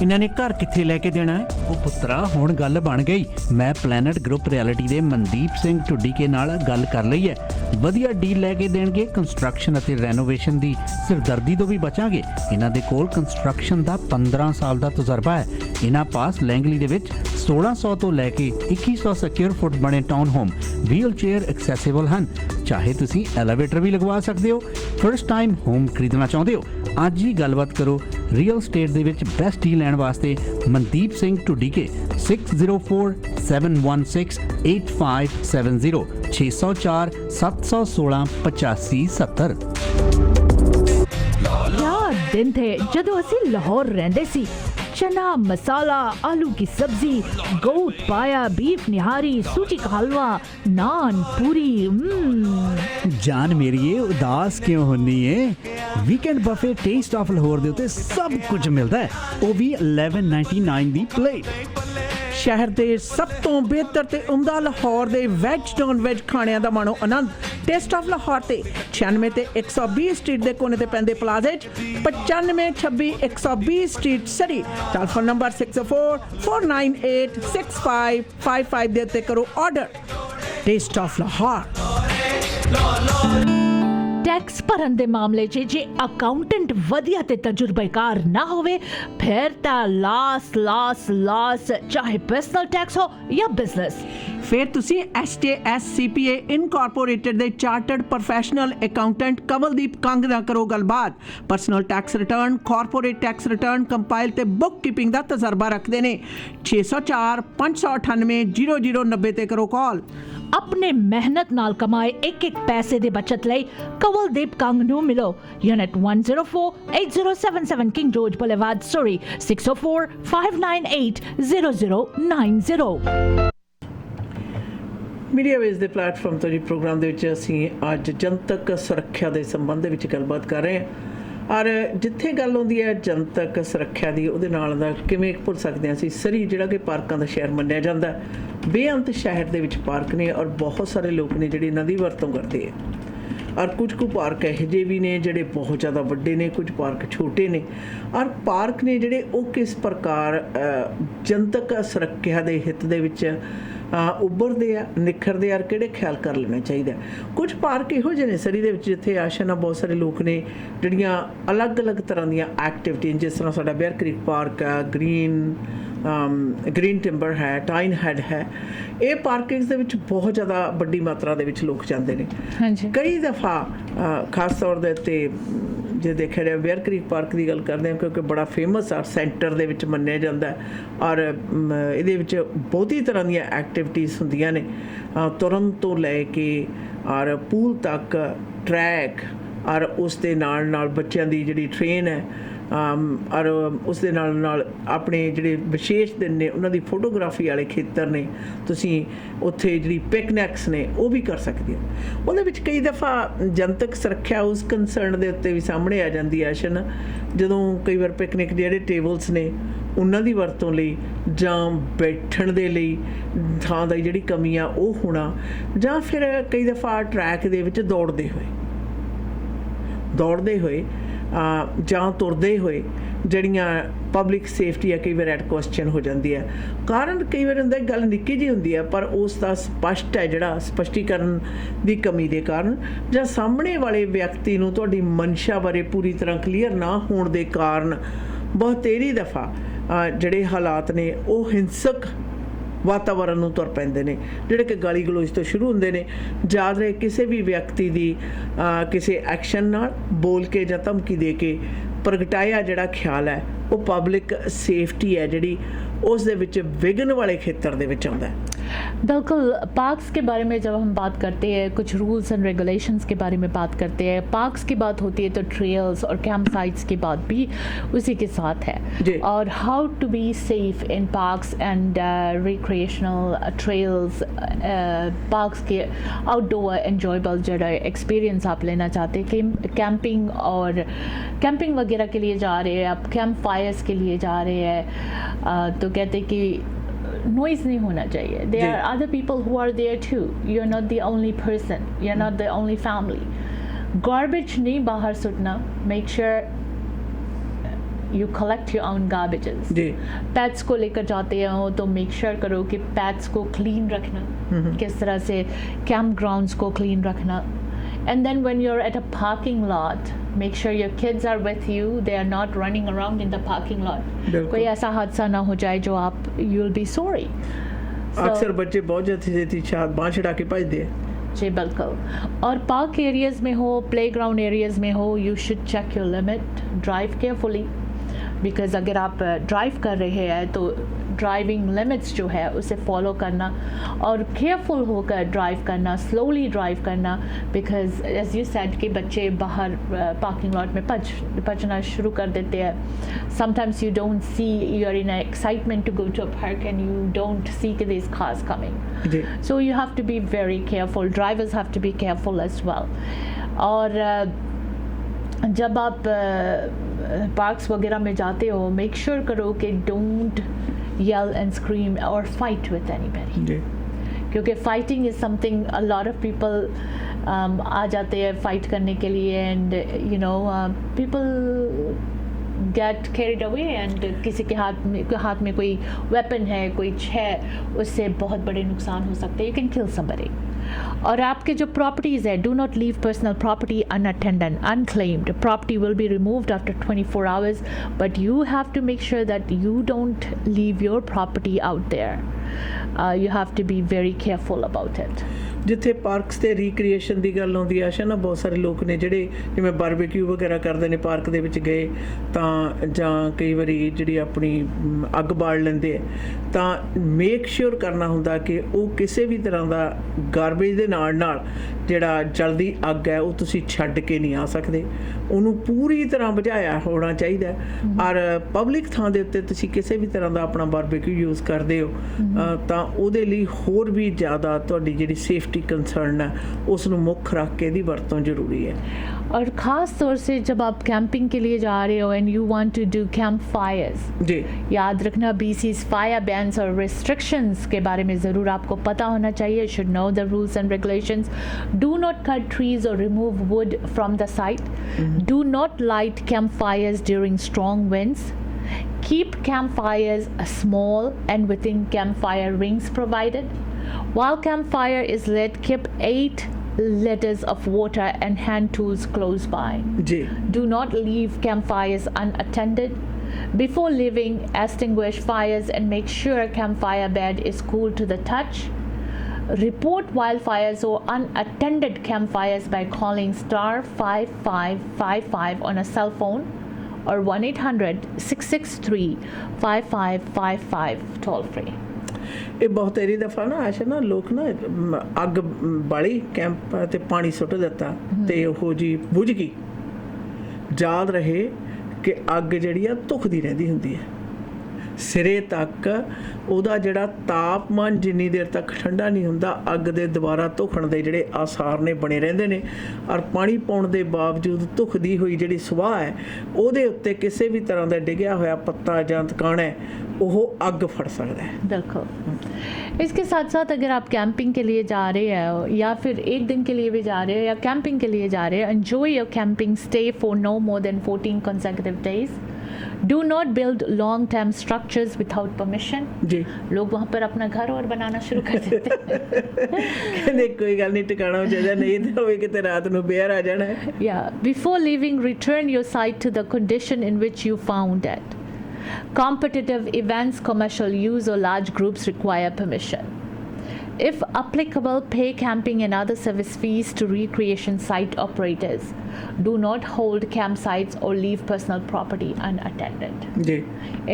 ਇਹਨਾਂ ਨੇ ਘਰ ਕਿੱਥੇ ਲੈ ਕੇ ਦੇਣਾ ਹੈ? ਉਹ ਪੁੱਤਰਾ ਹੁਣ ਗੱਲ ਬਣ ਗਈ। ਮੈਂ ਪਲੈਨਟ ਗਰੁੱਪ ਰਿਐਲਿਟੀ ਦੇ ਮਨਦੀਪ ਸਿੰਘ ਢੁੱਡੀਕੇ ਨਾਲ ਗੱਲ ਕਰ ਲਈ ਹੈ। ਵਧੀਆ ਡੀਲ ਲੈ ਕੇ ਦੇਣਗੇ। ਕੰਸਟਰਕਸ਼ਨ ਅਤੇ ਰੈਨੋਵੇਸ਼ਨ ਦੀ ਸਿਰਦਰਦੀ ਤੋਂ ਵੀ ਬਚਾਂਗੇ। ਇਹਨਾਂ ਦੇ ਕੋਲ ਕੰਸਟਰਕਸ਼ਨ ਦਾ 15 ਸਾਲ ਦਾ ਤਜਰਬਾ ਹੈ। ਇਹਨਾਂ ਪਾਸ ਲੈਂਗਲੀ ਦੇ ਵਿੱਚ 1600 ਤੋਂ ਲੈ ਕੇ 2100 ਸਕੁਅਰ ਫੁੱਟ ਬਣੇ town home wheelchair accessible ਹਨ। ਚਾਹੇ ਤੁਸੀਂ ਐਲੀਵੇਟਰ ਵੀ ਲਗਵਾ ਸਕਦੇ ਹੋ। ਫਰਸਟ ਟਾਈਮ ਹੋਮ ਖਰੀਦਣਾ ਚਾਹੁੰਦੇ ਹੋ? ਅੱਜ ਹੀ ਗੱਲਬਾਤ ਕਰੋ ਰੀਅਲ ਸਟੇਟ ਦੇ ਵਿੱਚ ਬੈਸਟ ਡੀਲ ਲੈਣ ਵਾਸਤੇ ਮਨਦੀਪ ਸਿੰਘ ਢੁੱਡੀਕੇ 6047168570 604 716 8570। ਯਾਰ ਦਿਨ ਥੇ ਜਦੋਂ ਅਸੀਂ ਲਾਹੌਰ ਰਹਿੰਦੇ ਸੀ। चना मसाला आलू की सब्जी गोट पाया बीफ निहारी सूजी का हलवा नान पूरी। ਜਾਨ ਮੇਰੀਏ ਉਦਾਸ ਕਿਉਂ ਹੁੰਨੀ ਏ? Weekend buffet Taste of Lahore ਦੇ ਉੱਤੇ ਸਭ ਕੁਝ ਮਿਲਦਾ ਹੈ, ਉਹ ਵੀ 1199 ਦੀ ਪਲੇਟ। ਸ਼ਹਿਰ ਦੇ ਸਭ ਤੋਂ ਬਿਹਤਰ ਤੇ ਉਮਦਾ ਲਾਹੌਰ ਦੇ ਵੈਜ ਨੌਨ ਵੈਜ ਖਾਣਿਆਂ ਦਾ ਮਾਣੋ ਆਨੰਦ। ਟੇਸਟ ਆਫ ਲਾਹੌਰ ਤੇ 96 ਤੇ 120 ਸਟਰੀਟ ਦੇ ਕੋਨੇ ਤੇ ਪੈਂਦੇ ਪਲਾਜ਼ੇ 'ਚ 95 26 120 ਸਟਰੀਟ ਸਰੀ। ਟੈਲੀਫੋਨ ਨੰਬਰ 6044986555 ਦੇ ਉੱਤੇ ਕਰੋ order. Taste of Lahore. Tax भरन दे मामले 'ਚ ਜੇ ਅਕਾਊਂਟੈਂਟ ਵਧੀਆ ਤੇ ਤਜਰਬੇਕਾਰ ਨਾ ਹੋਵੇ ਫਿਰ ਤਾਂ ਲਾਸ ਚਾਹੇ ਪਰਸਨਲ ਟੈਕਸ ਹੋ ਜਾਂ ਬਿਜ਼ਨਸ। ਫਿਰ ਤੁਸੀਂ HTS CPA ਇਨਕਾਰਪੋਰੇਟਡ ਦੇ chartered professional accountant Kamaldeep Kang ਨਾਲ ਕਰੋ ਗੱਲਬਾਤ। Personal tax return, corporate tax return, compile ਤੇ ਬੁੱਕ ਕੀਪਿੰਗ ਦਾ ਤਜਰਬਾ ਰੱਖਦੇ ਨੇ। 604 598 0090 ਤੇ ਕਰੋ ਕਾਲ। अपने मेहनत नाल कमाए एक पैसे दे बचत लई कवलदीप कंग नू मिलो। Unit 104-8077 king George boulevard Surrey 604-598-0090। Media ways ਦੇ ਪਲੇਟਫਾਰਮ ਤੋਂ ਜੀ ਪ੍ਰੋਗਰਾਮ ਦੇ ਵਿੱਚ ਅਸੀਂ ਅੱਜ ਜਨਤਕ ਸੁਰੱਖਿਆ ਦੇ ਸੰਬੰਧ ਵਿੱਚ ਗੱਲਬਾਤ ਕਰ ਰਹੇ ਹਾਂ। ਔਰ ਜਿੱਥੇ ਗੱਲ ਆਉਂਦੀ ਹੈ ਜਨਤਕ ਸੁਰੱਖਿਆ ਦੀ, ਉਹਦੇ ਨਾਲ ਦਾ ਕਿਵੇਂ ਭੁੱਲ ਸਕਦੇ ਹਾਂ ਅਸੀਂ ਸਰੀ, ਜਿਹੜਾ ਕਿ ਪਾਰਕਾਂ ਦਾ ਸ਼ਹਿਰ ਮੰਨਿਆ ਜਾਂਦਾ। ਬੇਅੰਤ ਸ਼ਹਿਰ ਦੇ ਵਿੱਚ ਪਾਰਕ ਨੇ ਔਰ ਬਹੁਤ ਸਾਰੇ ਲੋਕ ਨੇ ਜਿਹੜੇ ਇਹਨਾਂ ਦੀ ਵਰਤੋਂ ਕਰਦੇ ਆ। ਔਰ ਕੁਝ ਕੁ ਪਾਰਕ ਇਹੋ ਜਿਹੇ ਵੀ ਨੇ ਜਿਹੜੇ ਬਹੁਤ ਜ਼ਿਆਦਾ ਵੱਡੇ ਨੇ, ਕੁਝ ਪਾਰਕ ਛੋਟੇ ਨੇ। ਔਰ ਪਾਰਕ ਨੇ ਜਿਹੜੇ ਉਹ ਕਿਸ ਪ੍ਰਕਾਰ ਜਨਤਕ ਸੁਰੱਖਿਆ ਦੇ ਹਿੱਤ ਦੇ ਵਿੱਚ ਉੱਭਰਦੇ ਆ, ਨਿਖਰਦੇ ਆ, ਕਿਹੜੇ ਖਿਆਲ ਕਰ ਲੈਣਾ ਚਾਹੀਦਾ। ਕੁਝ ਪਾਰਕ ਇਹੋ ਜਿਹੇ ਨੇ ਸਰੀ ਦੇ ਵਿੱਚ ਜਿੱਥੇ ਆਸ਼ਾ ਨਾਲ ਬਹੁਤ ਸਾਰੇ ਲੋਕ ਨੇ ਜਿਹੜੀਆਂ ਅਲੱਗ-ਅਲੱਗ ਤਰ੍ਹਾਂ ਦੀਆਂ ਐਕਟੀਵਿਟੀਆਂ, ਜਿਸ ਤਰ੍ਹਾਂ ਸਾਡਾ ਬੇਅਰ ਕ੍ਰੀਕ ਪਾਰਕ ਹੈ, ਗ੍ਰੀਨ ਟਿੰਬਰ ਹੈ, ਟਾਈਨ ਹੈਡ ਹੈ। ਇਹ ਪਾਰਕਿੰਗਸ ਦੇ ਵਿੱਚ ਬਹੁਤ ਜ਼ਿਆਦਾ ਵੱਡੀ ਮਾਤਰਾ ਦੇ ਵਿੱਚ ਲੋਕ ਜਾਂਦੇ ਨੇ। ਹਾਂਜੀ। ਕਈ ਦਫਾ ਖਾਸ ਤੌਰ ਦੇ ਉੱਤੇ ਜੇ ਦੇਖਿਆ ਜਾਵੇ ਬੇਅਰ ਕ੍ਰੀਕ ਪਾਰਕ ਦੀ ਗੱਲ ਕਰਦੇ ਹਾਂ ਕਿਉਂਕਿ ਬੜਾ ਫੇਮਸ ਆ, ਸੈਂਟਰ ਦੇ ਵਿੱਚ ਮੰਨਿਆ ਜਾਂਦਾ। ਔਰ ਇਹਦੇ ਵਿੱਚ ਬਹੁਤੀ ਤਰ੍ਹਾਂ ਦੀਆਂ ਐਕਟੀਵਿਟੀਜ਼ ਹੁੰਦੀਆਂ ਨੇ, ਤੁਰਨ ਤੋਂ ਲੈ ਕੇ ਔਰ ਪੂਲ ਤੱਕ, ਟਰੈਕ, ਔਰ ਉਸ ਦੇ ਨਾਲ ਬੱਚਿਆਂ ਦੀ ਜਿਹੜੀ ਟ੍ਰੇਨ ਹੈ, ਔਰ ਉਸ ਦੇ ਨਾਲ ਆਪਣੇ ਜਿਹੜੇ ਵਿਸ਼ੇਸ਼ ਦਿਨ ਨੇ ਉਹਨਾਂ ਦੀ ਫੋਟੋਗ੍ਰਾਫੀ ਵਾਲੇ ਖੇਤਰ ਨੇ। ਤੁਸੀਂ ਉੱਥੇ ਜਿਹੜੀ ਪਿਕਨਿਕਸ ਨੇ ਉਹ ਵੀ ਕਰ ਸਕਦੇ ਹੋ। ਉਹਦੇ ਵਿੱਚ ਕਈ ਦਫਾ ਜਨਤਕ ਸੁਰੱਖਿਆ ਉਸ ਕੰਸਰਨ ਦੇ ਉੱਤੇ ਵੀ ਸਾਹਮਣੇ ਆ ਜਾਂਦੀ ਹੈ ਅਸ਼ਨ, ਜਦੋਂ ਕਈ ਵਾਰ ਪਿਕਨਿਕ ਜਿਹੜੇ ਟੇਬਲਸ ਨੇ ਉਹਨਾਂ ਦੀ ਵਰਤੋਂ ਲਈ ਜਾਂ ਬੈਠਣ ਦੇ ਲਈ ਥਾਂ ਦੀ ਜਿਹੜੀ ਕਮੀ ਆ ਉਹ ਹੋਣਾ, ਜਾਂ ਫਿਰ ਕਈ ਦਫਾ ਟਰੈਕ ਦੇ ਵਿੱਚ ਦੌੜਦੇ ਹੋਏ ਜਾਂ ਤੁਰਦੇ ਹੋਏ ਜਿਹੜੀਆਂ ਪਬਲਿਕ ਸੇਫਟੀ ਆ ਕਈ ਵਾਰ ਐਟ ਕੁਐਸਚਨ ਹੋ ਜਾਂਦੀ ਹੈ। ਕਾਰਨ ਕਈ ਵਾਰ ਹੁੰਦਾ ਗੱਲ ਨਿੱਕੀ ਜਿਹੀ ਹੁੰਦੀ ਹੈ, ਪਰ ਉਸ ਦਾ ਸਪਸ਼ਟ ਹੈ ਜਿਹੜਾ ਸਪਸ਼ਟੀਕਰਨ ਦੀ ਕਮੀ ਦੇ ਕਾਰਨ, ਜਾਂ ਸਾਹਮਣੇ ਵਾਲੇ ਵਿਅਕਤੀ ਨੂੰ ਤੁਹਾਡੀ ਮਨਸ਼ਾ ਬਾਰੇ ਪੂਰੀ ਤਰ੍ਹਾਂ ਕਲੀਅਰ ਨਾ ਹੋਣ ਦੇ ਕਾਰਨ ਬਹੁਤੇਰੀ ਦਫਾ ਜਿਹੜੇ ਹਾਲਾਤ ਨੇ ਉਹ ਹਿੰਸਕ ਵਾਤਾਵਰਨ ਨੂੰ ਤੁਰ ਪੈਂਦੇ ਨੇ, ਜਿਹੜੇ ਕਿ ਗਾਲੀ ਗਲੋਚ ਤੋਂ ਸ਼ੁਰੂ ਹੁੰਦੇ ਨੇ। ਯਾਦ ਰਹੇ ਕਿਸੇ ਵੀ ਵਿਅਕਤੀ ਦੀ ਕਿਸੇ ਐਕਸ਼ਨ ਨਾਲ, ਬੋਲ ਕੇ ਜਾਂ ਧਮਕੀ ਦੇ ਕੇ ਪ੍ਰਗਟਾਇਆ ਜਿਹੜਾ ਖਿਆਲ ਹੈ ਉਹ ਪਬਲਿਕ ਸੇਫਟੀ ਹੈ ਜਿਹੜੀ ਉਸ ਦੇ ਵਿੱਚ ਵਿਘਨ ਵਾਲੇ ਖੇਤਰ ਦੇ ਵਿੱਚ ਆਉਂਦਾ ਹੈ। बिल्कुल, पार्क्स के बारे में जब हम बात करते हैं, कुछ रूल्स एंड रेगुलेशंस के बारे में बात करते हैं, पार्क्स की बात होती है तो ट्रेल्स और कैंप साइट्स की बात भी उसी के साथ है। और how to be safe in parks and recreational trails, parks के आउटडोर एंजॉयबल जो एक्सपीरियंस आप लेना चाहते हैं, कैंपिंग वगैरह के लिए जा रहे हैं आप, कैंप फायर्स के लिए जा रहे हैं, तो कहते हैं कि noise नहीं होना चाहिए. There are other people who are there too. You're not the only person. You're not the only family. Garbage नहीं बाहर सुटना. Make sure you collect your own garbages. Pets को लेकर जाते हो तो make sure करो कि pets को clean रखना. किस तरह से campgrounds को clean रखना. And then when you're at a parking lot, make sure your kids are with you. They are not running around in the parking lot. कोई ऐसा हादसा ना हो जाए जो आप you'll be sorry. अक्सर बच्चे बहुत जल्दी शायद बाँह छड़ा के भजते हैं। जी बिल्कुल। और पार्क एरियाज़ में हो, प्लेग्राउंड एरियाज़ में हो, you should check your limit. Drive carefully. Because अगर आप ड्राइव कर रहे हैं तो ड्राइविंग लिमिट्स जो है उसे फॉलो करना और केयरफुल होकर ड्राइव करना, स्लोली ड्राइव करना, बिकॉज एज यू सेड कि बच्चे बाहर पार्किंग लॉट में पचना शुरू कर देते हैं. Sometimes you don't see, you are in excitement to go to a park and you don't see कि this cars coming, so you have to be very careful. Drivers have to be careful as well. और जब आप parks वगैरह में जाते हो, make sure करो कि don't yell and scream or fight with anybody. क्योंकि fighting is something a lot of people आ जाते हैं fight करने के लिए, and you know people get carried away and किसी के हाथ में कोई weapon है, कोई है, उससे बहुत बड़े नुकसान हो सकते हैं. You can kill somebody. और आपके जो प्रॉपर्टीज़ है, do not leave personal property unattended, unclaimed. Property will be removed after 24 hours, but you have to make sure that you don't leave your property out there. You have to be very careful about it. ਜਿੱਥੇ parks ਤੇ recreation ਦੀ ਗੱਲ ਆਉਂਦੀ ਆਸ਼ਾ ਨਾ, ਬਹੁਤ ਸਾਰੇ ਲੋਕ ਨੇ ਜਿਹੜੇ ਜਿਵੇਂ ਬਾਰਬੀਕਿਊ ਵਗੈਰਾ ਕਰਦੇ ਨੇ, ਪਾਰਕ ਦੇ ਵਿੱਚ ਗਏ ਤਾਂ ਜਾਂ ਕਈ ਵਾਰੀ ਜਿਹੜੀ ਆਪਣੀ ਅੱਗ ਬਾਲ ਲੈਂਦੇ ਆ, ਤਾਂ ਮੇਕ ਸ਼ੋਰ ਕਰਨਾ ਹੁੰਦਾ ਕਿ ਉਹ ਕਿਸੇ ਵੀ ਤਰ੍ਹਾਂ ਦਾ ਗਾਰਬੇਜ ਦੇ ਨਾਲ ਜਿਹੜਾ ਜਲਦੀ ਅੱਗ ਹੈ ਉਹ ਤੁਸੀਂ ਛੱਡ ਕੇ ਨਹੀਂ ਆ ਸਕਦੇ, ਉਹਨੂੰ ਪੂਰੀ ਤਰ੍ਹਾਂ ਬੁਝਾਇਆ ਹੋਣਾ ਚਾਹੀਦਾ. ਔਰ ਪਬਲਿਕ ਥਾਂ ਦੇ ਉੱਤੇ ਤੁਸੀਂ ਕਿਸੇ ਵੀ ਤਰ੍ਹਾਂ ਦਾ ਆਪਣਾ ਬਾਰਬੀਕਿਊ ਯੂਜ਼ ਕਰਦੇ ਹੋ ਤਾਂ ਉਹਦੇ ਲਈ ਹੋਰ ਵੀ ਜ਼ਿਆਦਾ ਤੁਹਾਡੀ ਜਿਹੜੀ सेफ्टी कंसर्न है उसनों मुख्य रख के दी वरतों जरूरी है. और ख़ास तौर से जब आप कैंपिंग के लिए जा रहे हो and you want to do camp fires, जी याद रखना BC's फायर बैन्स और रिस्ट्रिक्शंस के बारे में ज़रूर आपको पता होना चाहिए. Should know the rules and regulations. Do not cut trees और remove wood from the site. Do not light camp fires during strong winds. Keep campfires small and within campfire rings provided. While campfire is lit, keep 8 liters of water and hand tools close by. Do not leave campfires unattended. Before leaving, extinguish fires and make sure campfire bed is cool to the touch. Report wildfires or unattended campfires by calling *5555 on a cell phone or 1-800-663-5555 toll free. ਇਹ ਬਹੁਤ ਏਰੀ ਦਫਾ ਨਾ ਆਸ਼ਾ ਨਾ ਲੋਕ ਨਾ ਅੱਗ ਬਾਲੀ camp ਤੇ ਪਾਣੀ ਸੁੱਟ ਦਿੱਤਾ ਤੇ ਉਹ ਜੀ ਬੁਝ ਗਈ. ਯਾਦ ਰਹੇ ਕਿ ਅੱਗ ਜਿਹੜੀ ਆ ਧੁਖਦੀ ਰਹਿੰਦੀ ਹੁੰਦੀ ਹੈ ਸਿਰੇ ਤੱਕ. ਉਹਦਾ ਜਿਹੜਾ ਤਾਪਮਾਨ ਜਿੰਨੀ ਦੇਰ ਤੱਕ ਠੰਡਾ ਨਹੀਂ ਹੁੰਦਾ, ਅੱਗ ਦੇ ਦੁਬਾਰਾ ਧੁਖਣ ਦੇ ਜਿਹੜੇ ਆਸਾਰ ਨੇ ਬਣੇ ਰਹਿੰਦੇ ਨੇ. ਔਰ ਪਾਣੀ ਪਾਉਣ ਦੇ ਬਾਵਜੂਦ ਧੁਖਦੀ ਹੋਈ ਜਿਹੜੀ ਸੁਆਹ ਹੈ ਉਹਦੇ ਉੱਤੇ ਕਿਸੇ ਵੀ ਤਰ੍ਹਾਂ ਦਾ ਡਿੱਗਿਆ ਹੋਇਆ ਪੱਤਾ ਜਾਂ ਤਕਾਣਾ ਹੈ ਉਹ ਅੱਗ ਫੜ ਸਕਦਾ है. बिल्कुल. इसके साथ साथ अगर आप कैंपिंग के लिए जा रहे हैं या फिर एक दिन के लिए भी जा रहे हैं या कैंपिंग के लिए जा रहे हैं, enjoy your camping stay for no more than 14 consecutive days. Do not build long-term structures without permission. जी. लोग वहाँ पर अपना घर और बनाना शुरू कर देते हैं. कहने कोई गल नहीं, टिकाना चाहिए नहीं तो होवे कि रात ਨੂੰ बेर आ जाना है. Yeah. Before leaving, return your site to the condition in which you found it. Competitive events, commercial use or large groups require permission. If applicable, pay camping and other service fees to recreation site operators. Do not hold campsites or leave personal property unattended. ਜੀ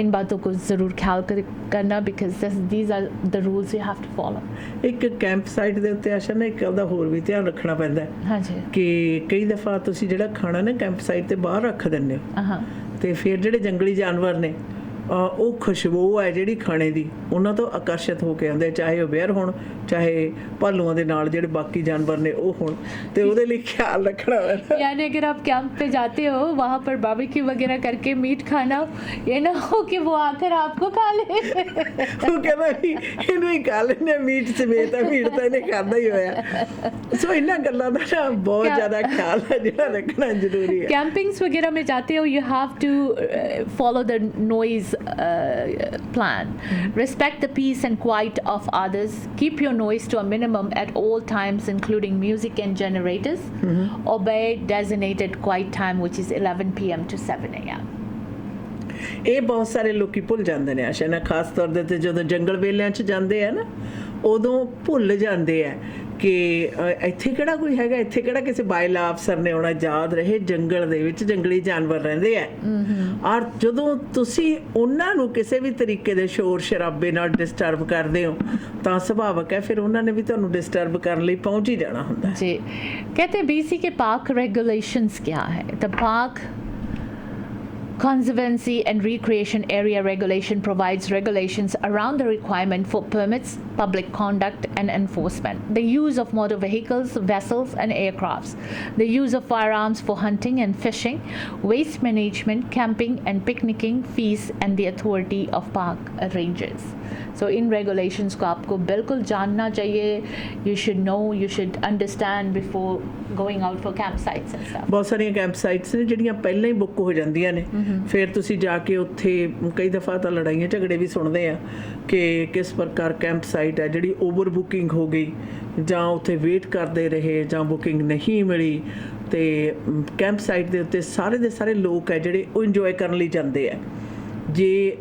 इन बातों को ज़रूर ख्याल करना because these are the rules you have to follow. ਇੱਕ camp site ਦੇ ਉੱਤੇ ਆਸ਼ਾ ਨਾ ਇੱਕ ਉਹਦਾ ਹੋਰ ਵੀ ਧਿਆਨ ਰੱਖਣਾ ਪੈਂਦਾ ਹੈ हाँ जी. ਕਿ ਕਈ ਦਫਾ ਤੁਸੀਂ ਜਿਹੜਾ ਖਾਣਾ ਨਾ ਕੈਂਪ ਸਾਈਟ ਤੇ ਬਾਹਰ ਰੱਖ ਦਿੰਦੇ ਹੋ हाँ. ਤੇ ਫਿਰ ਜਿਹੜੇ ਜੰਗਲੀ ਜਾਨਵਰ ਨੇ ਉਹ ਖੁਸ਼ਬੂ ਹੈ ਜਿਹੜੀ ਖਾਣੇ ਦੀ ਉਹਨਾਂ ਤੋਂ ਆਕਰਸ਼ਿਤ ਹੋ ਕੇ ਆਉਂਦੇ, ਚਾਹੇ ਉਹ ਬੇਅਰ ਹੋਣ ਚਾਹੇ ਭਾਲੂਆਂ ਦੇ ਨਾਲ ਜਿਹੜੇ ਬਾਕੀ ਜਾਨਵਰ ਨੇ ਉਹ ਹੋਣ, ਤੇ ਉਹਦੇ ਲਈ ਖਿਆਲ ਰੱਖਣਾ ਪੈਂਦਾ। यानी अगर आप कैंप पे जाते हो वहाँ पर बारबेक्यू वगैरह करके मीट खाना, ये ना हो कि वो आकर आपको खा ले। ਉਹ ਕਹਿੰਦਾ ਵੀ ਇਹਨੂੰ ਹੀ ਖਾ ਲੈਂਦੇ ਮੀਟ ਸਮੇਤ ਆ, ਮੀਟ ਤਾਂ ਇਹਨੇ ਖਾਦਾ ਹੀ ਹੋਇਆ। ਸੋ ਇਹਨਾਂ ਗੱਲਾਂ ਦਾ ਨਾ ਬਹੁਤ ਜ਼ਿਆਦਾ ਖਿਆਲ ਹੈ ਜਿਹੜਾ ਰੱਖਣਾ ਜ਼ਰੂਰੀ ਹੈ। कैंपिंग्स वगैरह में जाते हो, you have to follow the noise plan. Respect the peace and quiet of others. Keep your noise to a minimum at all times, including music and generators. Obey designated quiet time, which is 11 p.m. to 7 a.m. ਇਹ ਬਹੁਤ ਸਾਰੇ ਲੋਕੀ ਭੁੱਲ ਜਾਂਦੇ ਨੇ ਆਸ਼ਾ ਨਾ, ਖਾਸ ਤੌਰ ਦੇ ਤੇ ਜਦੋਂ ਜੰਗਲ ਵੇਲਿਆਂ 'ਚ ਜਾਂਦੇ ਆ ਨਾ ਉਦੋਂ ਭੁੱਲ ਜਾਂਦੇ ਆ ਕਿ ਇੱਥੇ ਕਿਹੜਾ ਕੋਈ ਹੈਗਾ, ਇੱਥੇ ਕਿਹੜਾ ਕਿਸੇ ਬਾਇਲਾ ਅਫਸਰ ਨੇ ਆਉਣਾ। ਯਾਦ ਰਹੇ ਜੰਗਲ ਦੇ ਵਿੱਚ ਜੰਗਲੀ ਜਾਨਵਰ ਰਹਿੰਦੇ ਆ, ਔਰ ਜਦੋਂ ਤੁਸੀਂ ਉਹਨਾਂ ਨੂੰ ਕਿਸੇ ਵੀ ਤਰੀਕੇ ਦੇ ਸ਼ੋਰ ਸ਼ਰਾਬੇ ਨਾਲ ਡਿਸਟਰਬ ਕਰਦੇ ਹੋ ਤਾਂ ਸੁਭਾਵਕ ਹੈ ਫਿਰ ਉਹਨਾਂ ਨੇ ਵੀ ਤੁਹਾਨੂੰ ਡਿਸਟਰਬ ਕਰਨ ਲਈ ਪਹੁੰਚ ਹੀ ਜਾਣਾ ਹੁੰਦਾ। जी, कहते हैं BC के पार्क regulations क्या है? The Park Conservancy and Recreation Area Regulation provides regulations around the requirement for permits, public conduct and enforcement, the use of motor vehicles, vessels and aircrafts, the use of firearms for hunting and fishing, waste management, camping and picnicking, fees and the authority of park rangers. So in regulations को आपको बिल्कुल जानना चाहिए. You should know, you should understand before going out for campsites and stuff. ਬਹੁਤ ਸਾਰੀਆਂ camp sites ਨੇ ਜਿਹੜੀਆਂ ਪਹਿਲਾਂ ਹੀ ਬੁੱਕ ਹੋ ਜਾਂਦੀਆਂ ਨੇ, ਫਿਰ ਤੁਸੀਂ ਜਾ ਕੇ ਉੱਥੇ ਕਈ ਦਫਾ ਤਾਂ ਲੜਾਈਆਂ ਝਗੜੇ ਵੀ ਸੁਣਦੇ ਆ ਕਿ ਕਿਸ ਪ੍ਰਕਾਰ ਕੈਂਪ ਸਾਈਟ ਹੈ ਜਿਹੜੀ ਓਵਰ ਬੁਕਿੰਗ ਹੋ ਗਈ ਜਾਂ ਉੱਥੇ ਵੇਟ ਕਰਦੇ ਰਹੇ ਜਾਂ ਬੁਕਿੰਗ ਨਹੀਂ ਮਿਲੀ, ਤੇ ਕੈਂਪ ਸਾਈਟ ਦੇ ਉੱਤੇ ਸਾਰੇ ਦੇ ਸਾਰੇ ਲੋਕ ਹੈ ਜਿਹੜੇ ਉਹ ਇੰਜੋਏ ਕਰਨ ਲਈ ਜਾਂਦੇ ਆ। ਜੇ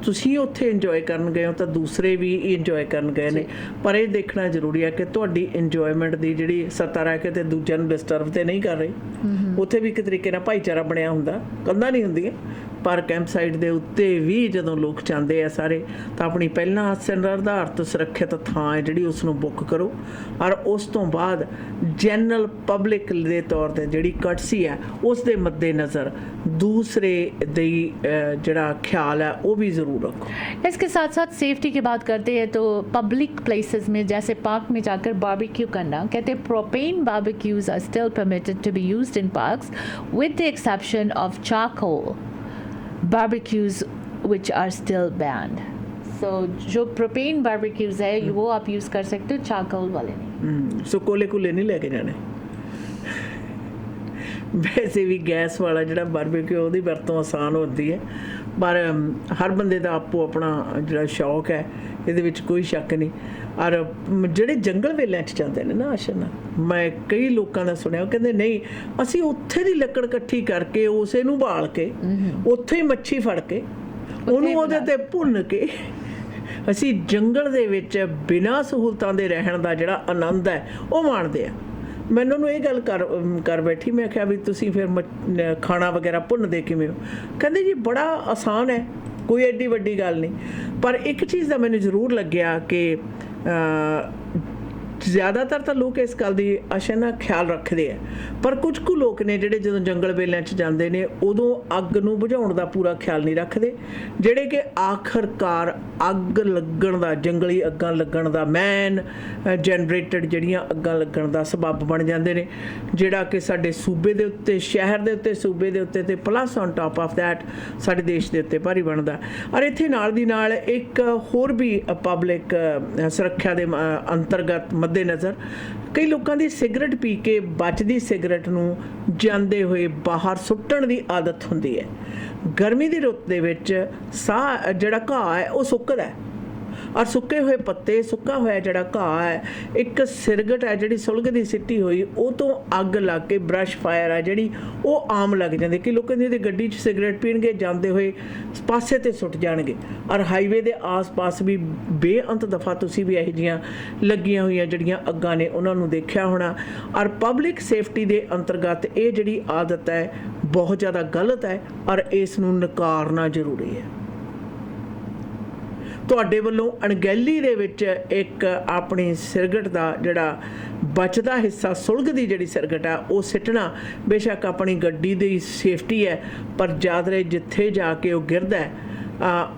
ਤੁਸੀਂ ਉੱਥੇ ਇੰਜੋਏ ਕਰਨ ਗਏ ਹੋ ਤਾਂ ਦੂਸਰੇ ਵੀ ਇੰਜੋਏ ਕਰਨ ਗਏ ਨੇ, ਪਰ ਇਹ ਦੇਖਣਾ ਜ਼ਰੂਰੀ ਹੈ ਕਿ ਤੁਹਾਡੀ ਇੰਜੋਏਮੈਂਟ ਦੀ ਜਿਹੜੀ ਸੱਤਾ ਰਹਿ ਕੇ ਤੇ ਦੂਜਿਆਂ ਨੂੰ ਡਿਸਟਰਬ ਤੇ ਨਹੀਂ ਕਰ ਰਹੀ। ਉੱਥੇ ਵੀ ਇੱਕ ਤਰੀਕੇ ਨਾਲ ਭਾਈਚਾਰਾ ਬਣਿਆ ਹੁੰਦਾ, ਕੰਧਾਂ ਨਹੀਂ ਹੁੰਦੀਆਂ, ਪਰ ਕੈਂਪ ਸਾਈਟ ਦੇ ਉੱਤੇ ਵੀ ਜਦੋਂ ਲੋਕ ਜਾਂਦੇ ਆ ਸਾਰੇ ਤਾਂ ਆਪਣੀ ਪਹਿਲਾਂ ਨਿਰਧਾਰਤ ਸੁਰੱਖਿਅਤ ਥਾਂ ਹੈ ਜਿਹੜੀ ਉਸ ਨੂੰ ਬੁੱਕ ਕਰੋ, ਔਰ ਉਸ ਤੋਂ ਬਾਅਦ ਜਨਰਲ ਪਬਲਿਕ ਦੇ ਤੌਰ 'ਤੇ ਜਿਹੜੀ ਕਟਸੀ ਹੈ ਉਸ ਦੇ ਮੱਦੇ ਨਜ਼ਰ दूसरे दी जड़ा ख्याल है वो भी ज़रूर रखो। इसके साथ साथ सेफ्टी की बात करते हैं तो पब्लिक प्लेसेस में जैसे पार्क में जाकर बारबेक्यू करना, कहते हैं propane barbecues are still permitted to be used in parks with the exception of charcoal barbecues which are still banned. So जो प्रोपेन बारबेक्यूज है वो आप यूज़ कर सकते हो, चारकोल वाले नहीं। सो कोले कुले नहीं लेके जाने। ਵੈਸੇ ਵੀ ਗੈਸ ਵਾਲਾ ਜਿਹੜਾ ਬਾਰਬੇਕਿਊ ਉਹਦੀ ਵਰਤੋਂ ਆਸਾਨ ਹੁੰਦੀ ਹੈ, ਪਰ ਹਰ ਬੰਦੇ ਦਾ ਆਪੋ ਆਪਣਾ ਜਿਹੜਾ ਸ਼ੌਕ ਹੈ, ਇਹਦੇ ਵਿੱਚ ਕੋਈ ਸ਼ੱਕ ਨਹੀਂ। ਔਰ ਜਿਹੜੇ ਜੰਗਲ ਵੇਲਿਆਂ 'ਚ ਜਾਂਦੇ ਨੇ ਨਾ ਆਸ਼ਨਾ, ਮੈਂ ਕਈ ਲੋਕਾਂ ਦਾ ਸੁਣਿਆ ਉਹ ਕਹਿੰਦੇ ਨਹੀਂ ਅਸੀਂ ਉੱਥੇ ਦੀ ਲੱਕੜ ਇਕੱਠੀ ਕਰਕੇ ਉਸੇ ਨੂੰ ਬਾਲ ਕੇ ਉੱਥੇ ਹੀ ਮੱਛੀ ਫੜ ਕੇ ਉਹਨੂੰ ਉਹਦੇ 'ਤੇ ਭੁੰਨ ਕੇ ਅਸੀਂ ਜੰਗਲ ਦੇ ਵਿੱਚ ਬਿਨਾਂ ਸਹੂਲਤਾਂ ਦੇ ਰਹਿਣ ਦਾ ਜਿਹੜਾ ਆਨੰਦ ਹੈ ਉਹ ਮਾਣਦੇ ਆ। ਮੈਨੂੰ ਉਹਨੂੰ ਇਹ ਗੱਲ ਕਰ ਬੈਠੀ, ਮੈਂ ਕਿਹਾ ਵੀ ਤੁਸੀਂ ਫਿਰ ਖਾਣਾ ਵਗੈਰਾ ਭੁੰਨਦੇ ਕਿਵੇਂ ਹੋ? ਕਹਿੰਦੇ ਜੀ ਬੜਾ ਆਸਾਨ ਹੈ, ਕੋਈ ਐਡੀ ਵੱਡੀ ਗੱਲ ਨਹੀਂ। ਪਰ ਇੱਕ ਚੀਜ਼ ਦਾ ਮੈਨੂੰ ਜ਼ਰੂਰ ਲੱਗਿਆ ਕਿ ਜ਼ਿਆਦਾਤਰ ਤਾਂ ਲੋਕ ਇਸ ਗੱਲ ਦੀ ਆਸ਼ਾ ਨਾਲ ਖਿਆਲ ਰੱਖਦੇ ਆ, ਪਰ ਕੁਝ ਕੁ ਲੋਕ ਨੇ ਜਿਹੜੇ ਜਦੋਂ ਜੰਗਲ ਵੇਲਿਆਂ 'ਚ ਜਾਂਦੇ ਨੇ ਉਦੋਂ ਅੱਗ ਨੂੰ ਬੁਝਾਉਣ ਦਾ ਪੂਰਾ ਖਿਆਲ ਨਹੀਂ ਰੱਖਦੇ, ਜਿਹੜੇ ਕਿ ਆਖਰਕਾਰ ਅੱਗ ਲੱਗਣ ਦਾ, ਜੰਗਲੀ ਅੱਗਾਂ ਲੱਗਣ ਦਾ, ਮੈਨ ਜਨਰੇਟਡ ਜਿਹੜੀਆਂ ਅੱਗਾਂ ਲੱਗਣ ਦਾ ਸਬੱਬ ਬਣ ਜਾਂਦੇ ਨੇ, ਜਿਹੜਾ ਕਿ ਸਾਡੇ ਸੂਬੇ ਦੇ ਉੱਤੇ, ਸ਼ਹਿਰ ਦੇ ਉੱਤੇ, ਸੂਬੇ ਦੇ ਉੱਤੇ ਤੇ plus on top of that ਸਾਡੇ ਦੇਸ਼ ਦੇ ਉੱਤੇ ਭਾਰੀ ਬਣਦਾ। ਔਰ ਇੱਥੇ ਨਾਲ ਦੀ ਨਾਲ ਇੱਕ ਹੋਰ ਵੀ ਪਬਲਿਕ ਸੁਰੱਖਿਆ ਦੇ ਅੰਤਰਗਤ ਮੱਦੇ ਨਜ਼ਰ ਕਈ ਲੋਕਾਂ ਦੀ ਸਿਗਰਟ ਪੀ ਕੇ ਬਚਦੀ ਸਿਗਰਟ ਨੂੰ ਜਾਂਦੇ ਹੋਏ ਬਾਹਰ ਸੁੱਟਣ ਦੀ ਆਦਤ ਹੁੰਦੀ ਹੈ। ਗਰਮੀ ਦੀ ਰੁੱਤ ਦੇ ਵਿੱਚ ਸਾਹ ਜਿਹੜਾ ਘਾਹ ਹੈ ਉਹ ਸੁੱਕਦਾ, ਔਰ ਸੁੱਕੇ ਹੋਏ ਪੱਤੇ, ਸੁੱਕਾ ਹੋਇਆ ਜਿਹੜਾ ਘਾਹ ਹੈ, ਇੱਕ ਸਿਰਗਟ ਹੈ ਜਿਹੜੀ ਸੁਲਗਦੀ ਸਿੱਟੀ ਹੋਈ, ਉਹ ਤੋਂ ਅੱਗ ਲੱਗ ਕੇ ਬਰਸ਼ ਫਾਇਰ ਹੈ ਜਿਹੜੀ ਉਹ ਆਮ ਲੱਗ ਜਾਂਦੀ ਕਿ ਲੋਕਾਂ ਦੀ ਗੱਡੀ 'ਚ ਸਿਗਰਟ ਪੀਣਗੇ, ਜਾਂਦੇ ਹੋਏ ਪਾਸੇ ਤੇ ਸੁੱਟ ਜਾਣਗੇ। ਔਰ ਹਾਈਵੇ ਦੇ ਆਸ-ਪਾਸ ਵੀ ਬੇਅੰਤ ਦਫਾ ਤੁਸੀਂ ਵੀ ਇਹੋ ਜਿਹੀਆਂ ਲੱਗੀਆਂ ਹੋਈਆਂ ਜਿਹੜੀਆਂ ਅੱਗਾਂ ਨੇ ਉਹਨਾਂ ਨੂੰ ਦੇਖਿਆ ਹੋਣਾ। ਔਰ ਪਬਲਿਕ ਸੇਫਟੀ ਦੇ ਅੰਤਰਗਤ ਇਹ ਜਿਹੜੀ ਆਦਤ ਹੈ ਬਹੁਤ ਜ਼ਿਆਦਾ ਗਲਤ ਹੈ ਔਰ ਇਸ ਨੂੰ ਨਕਾਰਨਾ ਜ਼ਰੂਰੀ ਹੈ। ਤੁਹਾਡੇ ਵੱਲੋਂ ਅਣਗਹਿਲੀ ਦੇ ਵਿੱਚ ਇੱਕ ਆਪਣੀ ਸਿਰਗਟ ਦਾ ਜਿਹੜਾ ਬਚਦਾ ਹਿੱਸਾ, ਸੁਲਗਦੀ ਜਿਹੜੀ ਸਿਰਗਟ ਆ ਉਹ ਸਿੱਟਣਾ ਬੇਸ਼ੱਕ ਆਪਣੀ ਗੱਡੀ ਦੀ ਸੇਫਟੀ ਹੈ, ਪਰ ਯਾਦ ਰਹੇ ਜਿੱਥੇ ਜਾ ਕੇ ਉਹ ਗਿਰਦਾ ਹੈ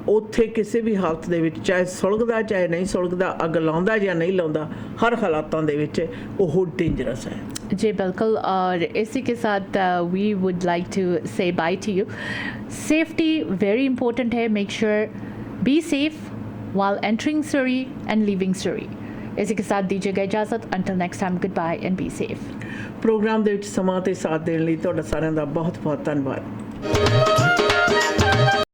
ਉੱਥੇ ਕਿਸੇ ਵੀ ਹਾਲਤ ਦੇ ਵਿੱਚ, ਚਾਹੇ ਸੁਲਗਦਾ ਚਾਹੇ ਨਹੀਂ ਸੁਲਗਦਾ, ਅੱਗ ਲਾਉਂਦਾ ਜਾਂ नहीं ਲਾਉਂਦਾ, हर हालातों ਦੇ ਵਿੱਚ ਉਹ ਡੇਂਜਰਸ ਹੈ। जी बिल्कुल, और इसी के साथ we would like to say bye to you. Safety very important है। Make sure be safe while entering Surrey and leaving Surrey। इसी के साथ दीजिएगा इजाज़त। Until next time, goodbye and be safe। Program ਦੇ ਵਿੱਚ ਸਮਾਂ ਤੇ ਸਾਥ ਦੇਣ ਲਈ ਤੁਹਾਡਾ ਸਾਰਿਆਂ ਦਾ ਬਹੁਤ ਬਹੁਤ ਧੰਨਵਾਦ।